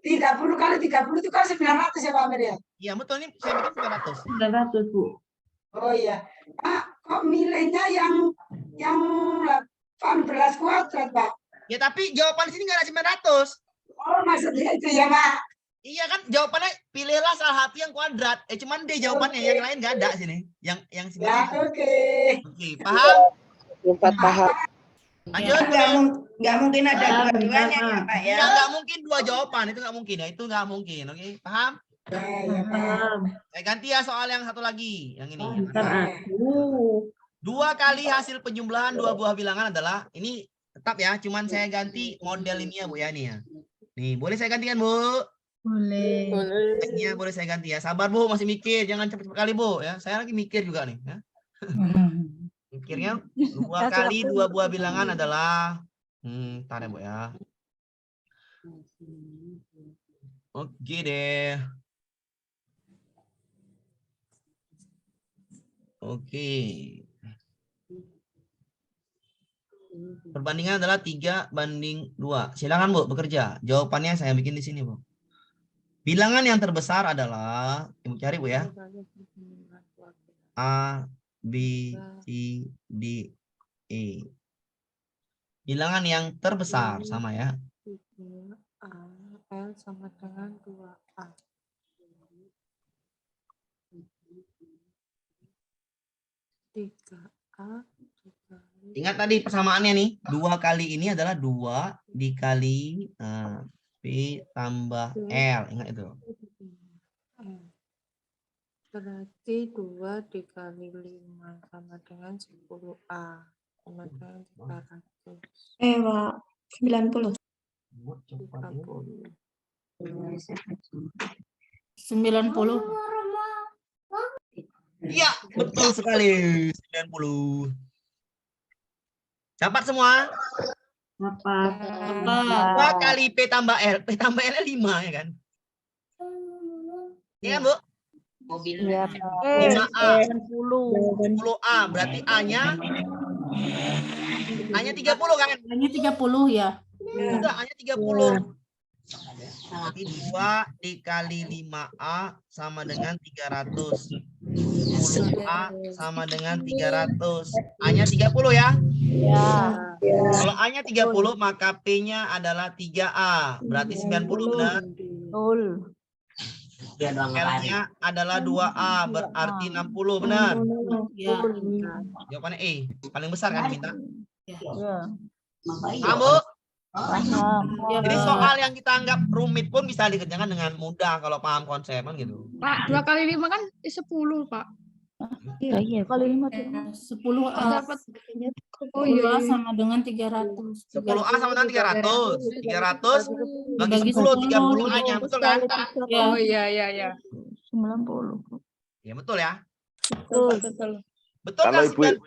30 kali 30 itu kan 900 ya Pak Amir ya? Iya, betul, ini saya bikin 900. 900, Bu. Oh iya. Pak, kok nilainya yang 18 kuadrat, Pak? Ya tapi jawaban di sini nggak ada 900. Oh, maksudnya itu ya, Pak. Iya kan, jawabannya pilihlah salah satu yang kuadrat. Cuman D jawabannya, yang lain nggak ada sini. Yang Ya, 900. oke. Oke, paham? Paham. Lanjut. Nggak mungkin ada dua-duanya ya, Pak ya. Nggak mungkin dua jawaban, itu nggak mungkin ya. Itu nggak mungkin, oke? Paham? Ya, paham. Saya ganti ya soal yang satu lagi, yang ini. Bentar, Dua kali hasil penjumlahan dua buah bilangan adalah, ini tetap ya, cuman saya ganti model ini ya Bu ya, nih ya. Nih, boleh saya gantikan Bu? boleh. Ini boleh saya ganti ya. Sabar Bu, masih mikir, jangan cepet-cepet kali Bu ya. Saya lagi mikir juga nih ya. Mikirnya dua kali dua buah bilangan adalah, ntar ya Bu ya. Oke deh. Oke. Perbandingan adalah 3:2. Silakan Bu bekerja. Jawabannya saya bikin di sini Bu. Bilangan yang terbesar adalah, Ibu cari Bu ya. A, B, C, D, E. Bilangan yang terbesar sama ya. A, L sama dengan 2A. Ingat tadi persamaannya nih, 2 kali ini adalah 2 dikali P tambah L, ingat itu. Berarti 2 dikali 5 sama dengan 10A. Sama dengan 300. Pak, 90. 90. Iya, betul sekali. 90. Dapat semua? Dapat. 2 kali P tambah L. P tambah L 5 ya kan? Iya kan, Bu? Iya, Pak. 5A. 90. 10A. Berarti A-nya 30 kan? Hanya 30 ya. Udah, A-nya 30. Berarti 2 dikali 5A sama dengan 300. 10A sama dengan 300. A-nya 30 ya? Ya. Kalau A-nya 30, maka P-nya adalah 3A. Berarti 90 benar? Betul. L-nya adalah 2A. Berarti 60 benar? Ya. Jawabannya E. Paling besar kan diminta? Ya. Paham, Bu? Paham. Jadi soal yang kita anggap rumit pun bisa dikerjakan dengan mudah kalau paham konsep kan gitu. Pak, 2 kali 5 kan 10, Pak. Iya, kali 5 10 Dapat. Oh 10 iya. sama dengan 300. 10A sama dengan 300. 300 bagi Bagi 10, 10. 30 A-nya. Betul kan? Ya. Oh iya. 90. Ya betul ya. Betul. Betul Kalau kan? Ibu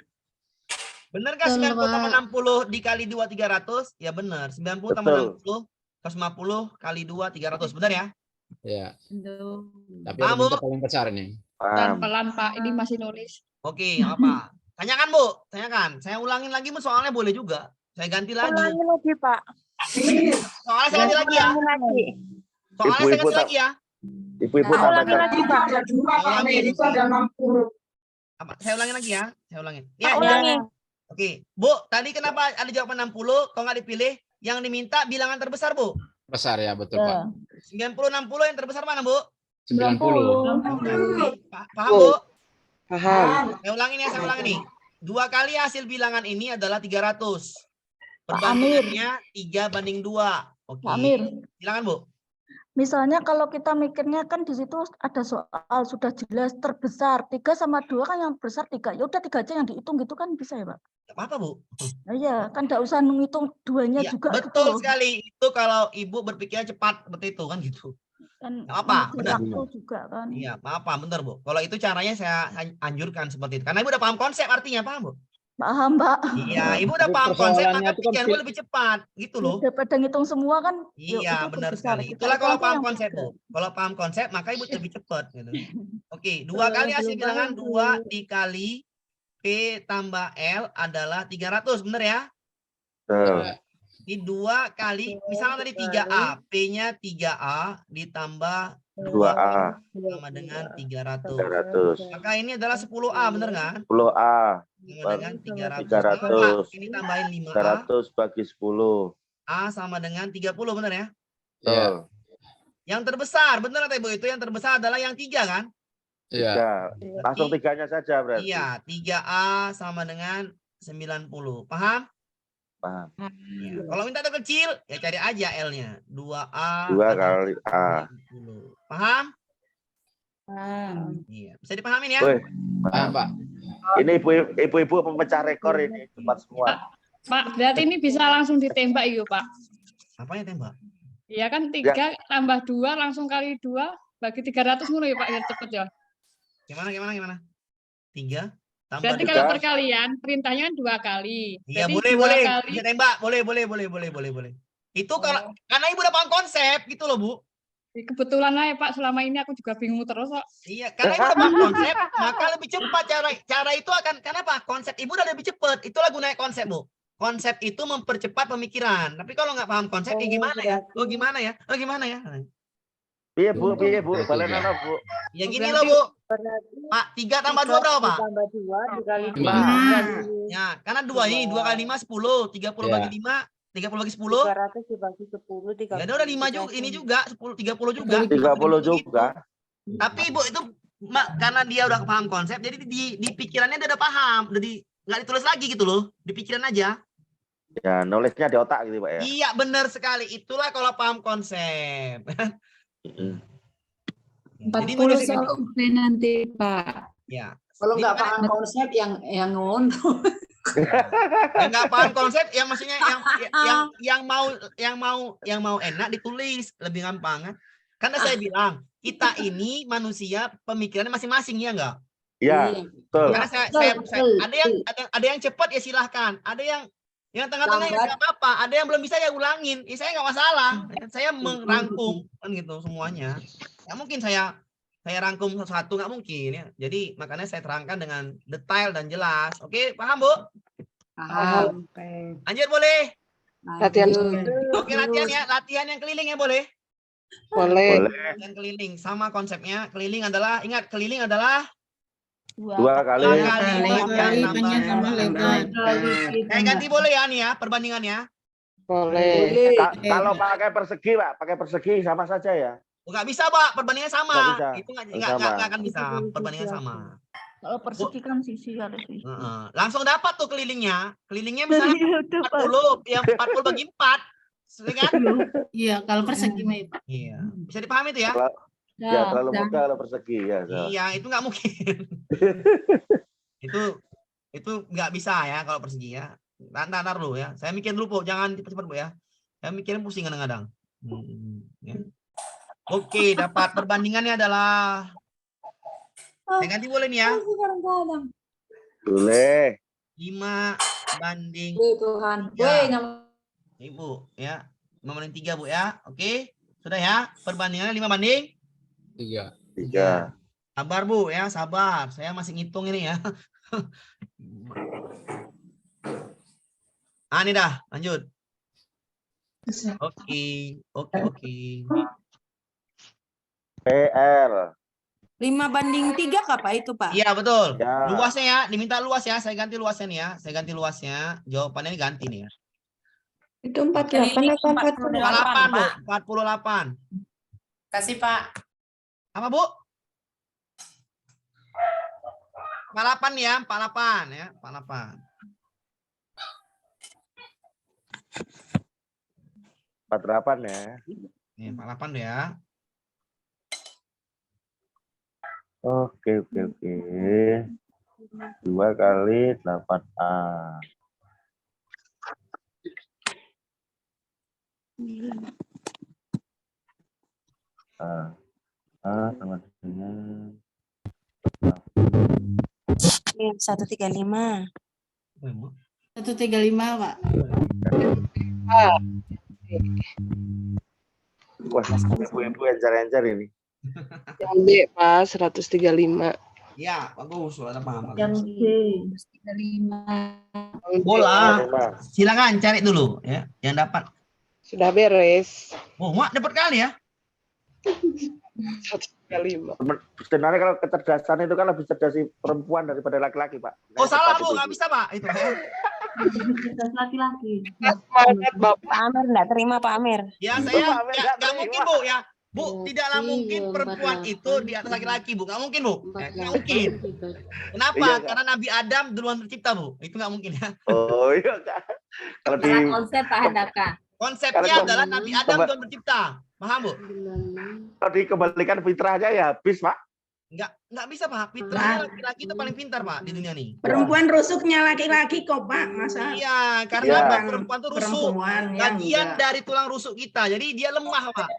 Benar kan 90 tambah 60 dikali 2 300? Ya benar. 90 tambah betul. 60 150 kali 2 300. Benar ya? Ya. Tapi Paham, Bu? ada paling besar ini. Paham. Pelan Pak, ini masih nulis. Oke, nggak apa. Tanyakan, Bu. Tanyakan. Saya ulangin lagi, Bu. Soalnya boleh juga. Saya ganti lagi. Ulangi lagi, Pak. Soalnya saya ganti lagi ya. Soalnya saya Ibu-ibu ganti lagi ya. Ibu-ibu Ulangi tambahkan. lagi, Pak. Ada 2, Pak Mir, itu ada 60. Apa? Saya ulangin lagi ya. Saya ulangin. Pak, Ya, ulangi. Oke, Bu, tadi kenapa ada jawaban 60 kalau nggak dipilih? Yang diminta bilangan terbesar, Bu. Besar ya, betul Ya. Pak. 90 60 yang terbesar mana, Bu? 90. Paham, Bu? Paham. Saya ulangin ya, saya ulangin nih. 2 kali hasil bilangan ini adalah 300. Pak Amir. Perbandingannya 3/2. Oke. Pak Amir. Silakan, Bu. Misalnya kalau kita mikirnya kan di situ ada soal sudah jelas terbesar 3 sama 2 kan yang besar 3. Ya udah 3 aja yang dihitung gitu kan bisa ya, Pak? Nggak apa-apa, Bu. Nah, iya, kan enggak usah menghitung duanya Ya, juga gitu betul loh. sekali. Itu kalau Ibu berpikirnya cepat seperti itu kan gitu. Kan Nggak apa, mengukur benar. waktu juga kan. Iya, apa benar, Bu. Kalau itu caranya saya anjurkan seperti itu. Karena Ibu udah paham konsep artinya, paham, Bu? Paham, Pak. Iya, Ibu udah Tapi paham konsep, persoalannya maka itu kan pikiran lebih cepat, gitu loh. Daripada ngitung semua kan. yuk, Iya, itu benar terbesar. sekali. Kita Itulah hitung kalau aja paham yang konsep, besar. Bu. Kalau paham konsep, maka Ibu lebih cepat gitu. Oke, 2 kali hasil bilangan 2 dikali P tambah L adalah 300, benar ya? Betul. Di 2 kali, misalnya tadi 3A, P-nya 3A ditambah 2A sama dengan 300. 300. Maka ini adalah 10A, benar kan? 10A Sama dengan 300. 300. Ini tambahin 5A. 300 bagi 10. A sama dengan 30, benar ya? Iya. Yang terbesar, benar atau Ibu? Itu yang terbesar adalah yang 3 kan? Iya. Ya. Langsung tiganya saja berarti. Iya, 3A sama dengan 90. Paham? Paham. Ya. Kalau minta terkecil, ya cari aja L-nya. 2A. 2 kali A. 90. Paham? Iya. Bisa dipahamin ya? Wih, Paham, Pak. ini ibu-ibu pemecah rekor ini cepat semua. Pak, berarti ini bisa langsung ditembak yuk, Pak. Apanya tembak? Iya kan 3 tambah 2 langsung kali 2 bagi 300 mulu ya Pak, biar cepet ya. Gimana? 3 tambah Berarti 2. kalau perkalian perintahnya kan 2 kali. Iya, Berarti boleh. 2 kali. Bisa tembak, boleh. Itu kalau karena Ibu udah paham konsep gitu loh, Bu. Kebetulan lah ya Pak, selama ini aku juga bingung terus kok. Iya, karena Ibu udah paham konsep, maka lebih cepat cara itu akan kenapa? Konsep Ibu udah lebih cepat. Itulah gunanya konsep, Bu. Konsep itu mempercepat pemikiran. Tapi kalau nggak paham konsep, ya gimana ya? Oh gimana ya? Piye Bu, balen ana Bu. Ya gini loh, Bu. Pak, 3 tambah 2 berapa, Pak? Tambah 2 dikali 5. Ya, karena 2 ini 2 kali 5 10, 30 bagi 5, 30 bagi 10. 300 dibagi 10, 30. Ya udah 5 juga, ini juga 10 30 juga. 30 juga. Tapi Ibu itu karena dia udah paham konsep, jadi di pikirannya dia udah paham, udah nggak ditulis lagi gitu loh, di pikiran aja. Ya, nulisnya di otak gitu, Pak ya. Iya, benar sekali. Itulah kalau paham konsep. Jadi 40 nulis soal UP nanti, Pak. ya. Kalau nggak Gimana? paham konsep yang ngono. Yang nggak paham konsep, yang maksudnya yang mau enak ditulis lebih gampang kan? Karena saya bilang kita ini manusia pemikirannya masing-masing ya enggak? Ya, betul. Karena ada yang cepat ya silahkan, ada yang tengah-tengah ya nggak apa-apa, ada yang belum bisa ya ulangin, ya saya nggak masalah, saya merangkum kan gitu semuanya. Nggak mungkin saya rangkum satu, nggak mungkin ya. Jadi makanya saya terangkan dengan detail dan jelas. Oke, paham Bu? Paham. Lanjut boleh? Latihan. Oke, latihan ya, latihan yang keliling ya boleh? Boleh. Latihan keliling sama konsepnya. Keliling adalah, ingat keliling adalah Dua kali panjang tambah lebar. Ganti boleh ya nih ya perbandingannya? Boleh. Kalau pakai persegi, Pak, pakai persegi sama saja ya. Nggak bisa, Pak, perbandingan sama. Nggak bisa. Itu nggak akan bisa, perbandingan sama. Kalau persegi kan sisi harus sisi. Langsung dapat tuh kelilingnya. Kelilingnya misalnya 40, yang 40 bagi 4. Kan? Iya, kalau persegi mah Pak. Iya. Bisa dipahami itu ya? Ya, terlalu mudah kalau persegi ya. Iya, itu nggak mungkin. itu nggak bisa ya kalau persegi ya. Ntar dulu ya. Saya mikir dulu, Bu. Jangan cepat-cepat, Bu ya. Saya mikirin pusing kadang-kadang. Ya. Oke, dapat perbandingannya adalah saya ganti boleh nih ya? Boleh. 5 banding Tuhan. Ibu ya. 5 banding 3 Bu ya. Oke. Sudah ya? Perbandingannya 5 banding 3. Sabar Bu ya, sabar. Saya masih ngitung ini ya. Ini dah, lanjut. Oke. PR. 5 banding 3 kah Pak itu Pak? Iya betul. Ya. Luasnya ya, diminta luas ya. Saya ganti luasnya nih ya. Saya ganti luasnya. Jawabannya ini ganti nih ya. Itu 48 atau 48 Bu, 48. Kasih Pak. Apa Bu? 48 ya, 48 ya, 48. 48 ya. Nih, 48 ya. Oke. 2 kali 8A. Sama dengan 135. 135 Pak. Wah, ibu-ibu encer-encer ini. Yang B, Pak, 135. Ya, bagus. Sudah paham. Yang B. 135. Bola. Silakan cari dulu ya, yang dapat. Sudah beres. Oh, Mak dapat kali ya? 135. Sebenarnya kalau kecerdasan itu kan lebih cerdas perempuan daripada laki-laki, Pak. Oh, salah Bu, nggak bisa Pak itu. Cerdas laki-laki. Semangat Bapak. Pak Amir enggak terima Pak Amir. Ya saya nggak mungkin Bu ya. Bu, tidaklah mungkin perempuan itu di atas laki-laki, Bu. Nggak mungkin, Bu. Nggak mungkin. Kenapa? Karena Nabi Adam duluan tercipta, Bu. Itu nggak mungkin ya. Oh iya. Kalau di konsep Pak Handaka. Konsepnya adalah Nabi Adam duluan tercipta. Paham, Bu? Kalau dikembalikan fitrahnya ya habis, Pak. Nggak bisa, Pak. Fitrahnya laki-laki itu paling pintar, Pak, di dunia nih. Perempuan rusuknya laki-laki kok, Pak. Masa? Iya, karena Iya. Pak, perempuan itu rusuk. Bagian enggak. dari tulang rusuk kita. Jadi dia lemah, Pak.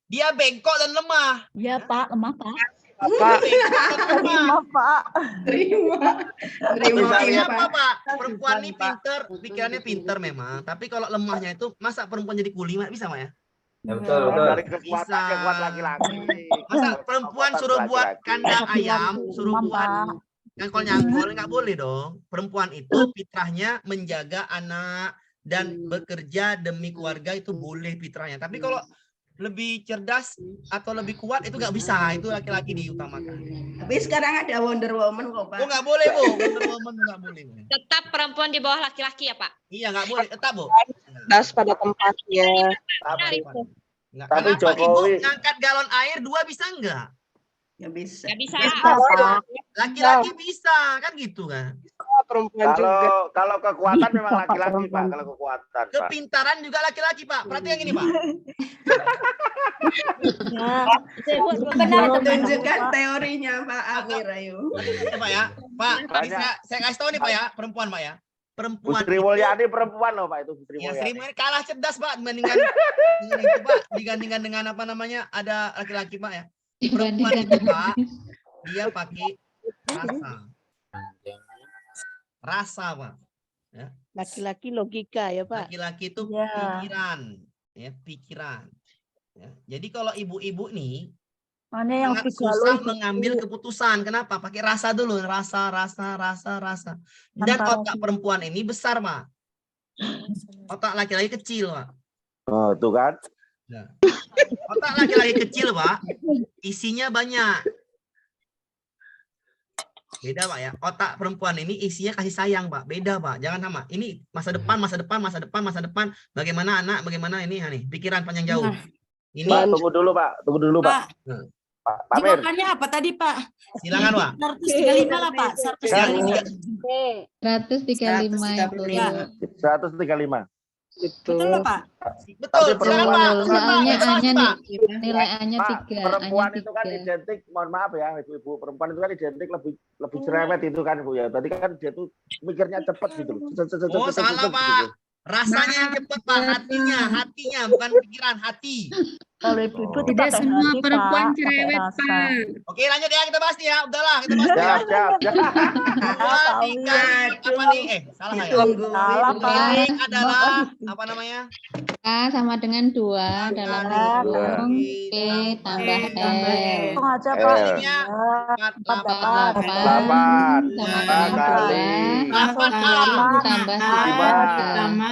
Dia bengkok dan lemah. Iya Pak, lemah Pak. Bapak. Terima Pak. Terima Apa, Pak? Perempuan ini pinter, pikirannya pinter memang. Tapi kalau lemahnya itu, masa perempuan jadi kuli, Mak? Bisa, Mak ya? Ya, betul. Dari kekuatan laki-laki. Masa perempuan suruh buat kandang ayam, suruh buat nyangkol-nyangkol, nggak boleh dong. Perempuan itu fitrahnya menjaga anak dan bekerja demi keluarga itu boleh fitrahnya. Tapi kalau lebih cerdas atau lebih kuat itu nggak bisa, itu laki-laki diutamakan. Tapi sekarang ada Wonder Woman kok, Pak. Oh nggak boleh Bu, Wonder Woman nggak boleh. Tetap perempuan di bawah laki-laki ya Pak? Iya nggak boleh, tetap Bu. Das pada tempatnya. Nggak. Tapi Kenapa Jokowi- Ibu ngangkat galon air 2 bisa nggak? Nggak bisa. Nggak bisa. Laki-laki bisa kan gitu kan? Perempuan juga. Kalau kekuatan memang laki-laki, Pak. Kalau kekuatan, Pak. Kepintaran juga laki-laki Pak. Perhatikan gini Pak. Benar, tunjukkan teorinya Pak Amir, ayo. Pak ya. Pak, tadi Banyak. saya kasih tahu nih Pak ya, perempuan Pak ya. Bu Perempuan Sri itu, Mulyani perempuan loh Pak itu Bu Sri ya Sri Mulyani. Mulyani kalah cerdas Pak dibandingkan dengan itu Pak, dibandingkan dengan apa namanya ada laki-laki Pak ya. Perempuan itu Pak, dia pakai rasa. Rasa Pak. Ya. Laki-laki logika ya Pak. Laki-laki itu Iya. pikiran, ya pikiran. Ya. Jadi kalau ibu-ibu nih Mana yang sangat tiga susah lo mengambil keputusan. Kenapa? Pakai rasa dulu, rasa. Dan Antara otak perempuan ini besar, Pak. Otak laki-laki kecil, Pak. Oh, tuh kan. Nah, otak laki-laki kecil, Pak, isinya banyak. Beda, Pak ya. Otak perempuan ini isinya kasih sayang, Pak. Beda, Pak. Jangan sama. Ini masa depan. Bagaimana anak, bagaimana ini, nih. Pikiran panjang jauh. Ini Pak, tunggu dulu Pak. Nah, Pak Mir. Jawabannya apa tadi, Pak? silakan, Pak. 135 lah, Pak. 135 itu. 135. Betul loh, Pak. Betul, silakan, Pak. Soalnya A-nya Pak. nilai A-nya Pak, 3. perempuan itu kan identik, mohon maaf ya ibu-ibu, perempuan itu kan identik lebih cerewet itu kan Bu ya. Berarti kan dia tuh mikirnya cepat gitu. Oh, salah, Pak. Rasanya yang cepat, Pak. Hatinya, bukan pikiran, hati. kalau ibu-ibu Tidak pakai semua hati, perempuan Pak, pakai cerewet, rasa. Pak. Oke, lanjut ya, kita bahas nih ya. Udahlah, kita bahas nih ya. Siap. Dua dikali apa nih? Salah nggak ya? Salah, Pak. Miring adalah apa namanya? A sama dengan 2 dalam hitung P tambah R. Hitung aja, Pak. Hasilnya 48. 8 sama dengan 2 tambah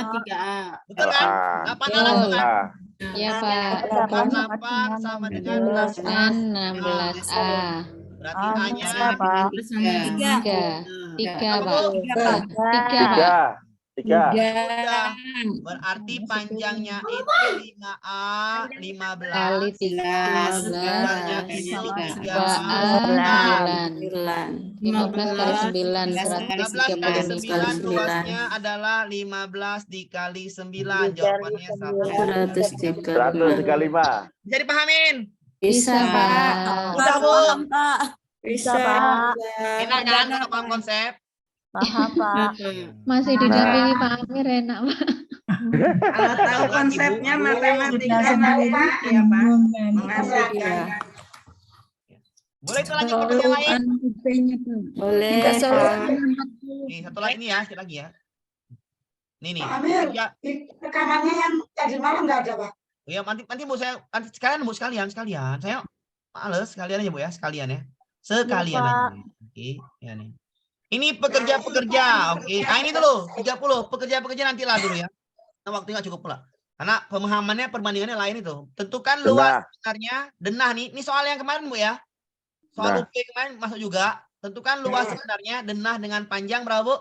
3A. Betul kan? 8 alam kan? Iya Pak. 8 sama dengan 16. Kan 16A. Berarti hanya Pak. 3 Pak. 3 Pak. 3. udah. Berarti panjangnya itu 5A 15 Kali 3 lebarnya itu 2A 9. 15 kali 9 15 kali 9 135. luasnya adalah 15 dikali 9. Jawabannya 135. Bisa dipahamin? Bisa Pak. Udah, Bu. Bisa, Pak. Enak kan kalau paham konsep? Paham, Pak. Masih didampingi Pak Amir enak Pak. Kalau tahu konsepnya matematika Pak ya Pak. Mengasihkan. Boleh itu lanjut ke yang lain? Boleh. Nih, satu lagi nih ya, sedikit lagi ya. Nih. Pak Amir, Ya, rekamannya yang tadi malam nggak ada, Pak? ya nanti Bu saya sekalian. Saya males sekalian aja Bu ya, sekalian ya. Sekalian Pak. aja. Oke, ya nih. Ini pekerja-pekerja, oke. Nah ini dulu, 30. Pekerja-pekerja nantilah dulu ya. Nah, waktu nggak cukup pula. Karena pemahamannya, perbandingannya lain itu. Tentukan luas sebenarnya, denah nih. Ini soal yang kemarin Bu ya. Soal UP kemarin masuk juga. Tentukan luas sebenarnya, denah dengan panjang berapa Bu?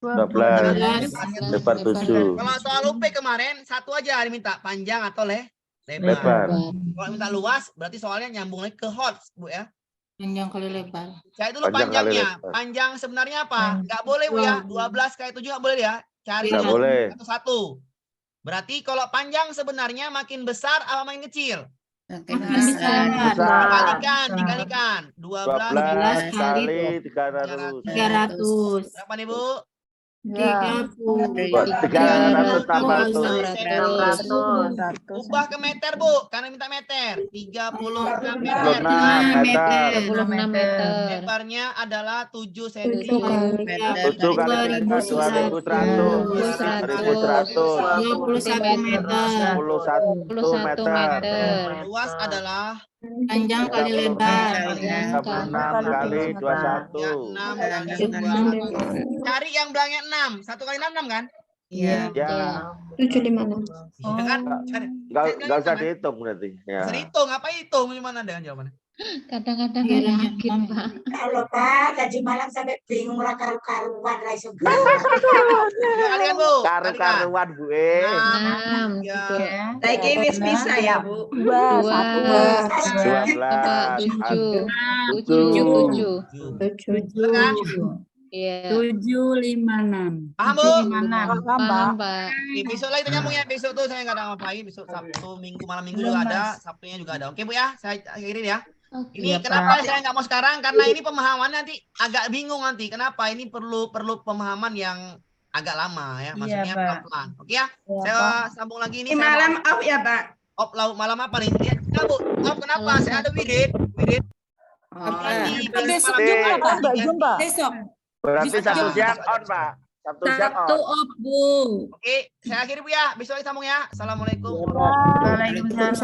12. Lebar 7. Kalau soal UP kemarin, satu aja diminta. Panjang atau lebar. Lebar. Kalau minta luas, berarti soalnya nyambung lagi ke hot Bu ya. Panjang kali lebar. Cari dulu Panjang kali panjangnya. lebar. Panjang sebenarnya apa? Nggak boleh Bu ya. 12 kali 7 nggak boleh ya. Cari Nggak boleh. satu-satu. Berarti kalau panjang sebenarnya makin besar apa makin kecil? Besar. Dikalikan. 12 kali 300. 300. berapa nih Bu? 300 tambah 100. Ubah ke meter Bu, karena minta meter. 36 meter. 26 meter. Lebarnya adalah 7 cm. 7 kali 2100. 21 meter. 21 meter. Luas adalah Panjang kali lebar. 36 kali 21. 6 cari yang belakangnya 6. 1 kali 6 kan? Ya. 756. Iya kan? Cari. Nggak usah dihitung berarti. Ya. Bisa dihitung, apa hitung? Gimana dengan jawabannya? Kadang-kadang nggak yakin Pak. Kalau Pak, tadi malam sampai bingung lah karu-karuan lah iso. Kalian Bu. Karu-karuan Bu. 6. Saya kira wis bisa ya Bu. 12. 7. 7. Iya. 756. Paham Bu? Paham Pak. Oke, besok lagi kita nyambung ya. Besok tuh saya nggak ada ngapain. Besok Sabtu, Minggu, malam Minggu juga ada. Sabtunya juga ada. Oke Bu ya, saya akhirin ya. Ini kenapa saya nggak mau sekarang? Karena ini pemahaman nanti agak bingung nanti. Kenapa? Ini perlu pemahaman yang agak lama ya. Maksudnya pelan-pelan. Oke ya? Saya sambung lagi ini. Malam off ya Pak. Off malam apa nih? Ya, Bu. Off kenapa? Saya ada Widit. Besok juga Pak. Besok. Berarti Sabtu siang on, Pak. Sabtu siang on. Sabtu off, Bu. Oke, saya akhiri Bu ya. Besok lagi sambung ya. Assalamualaikum. Waalaikumsalam.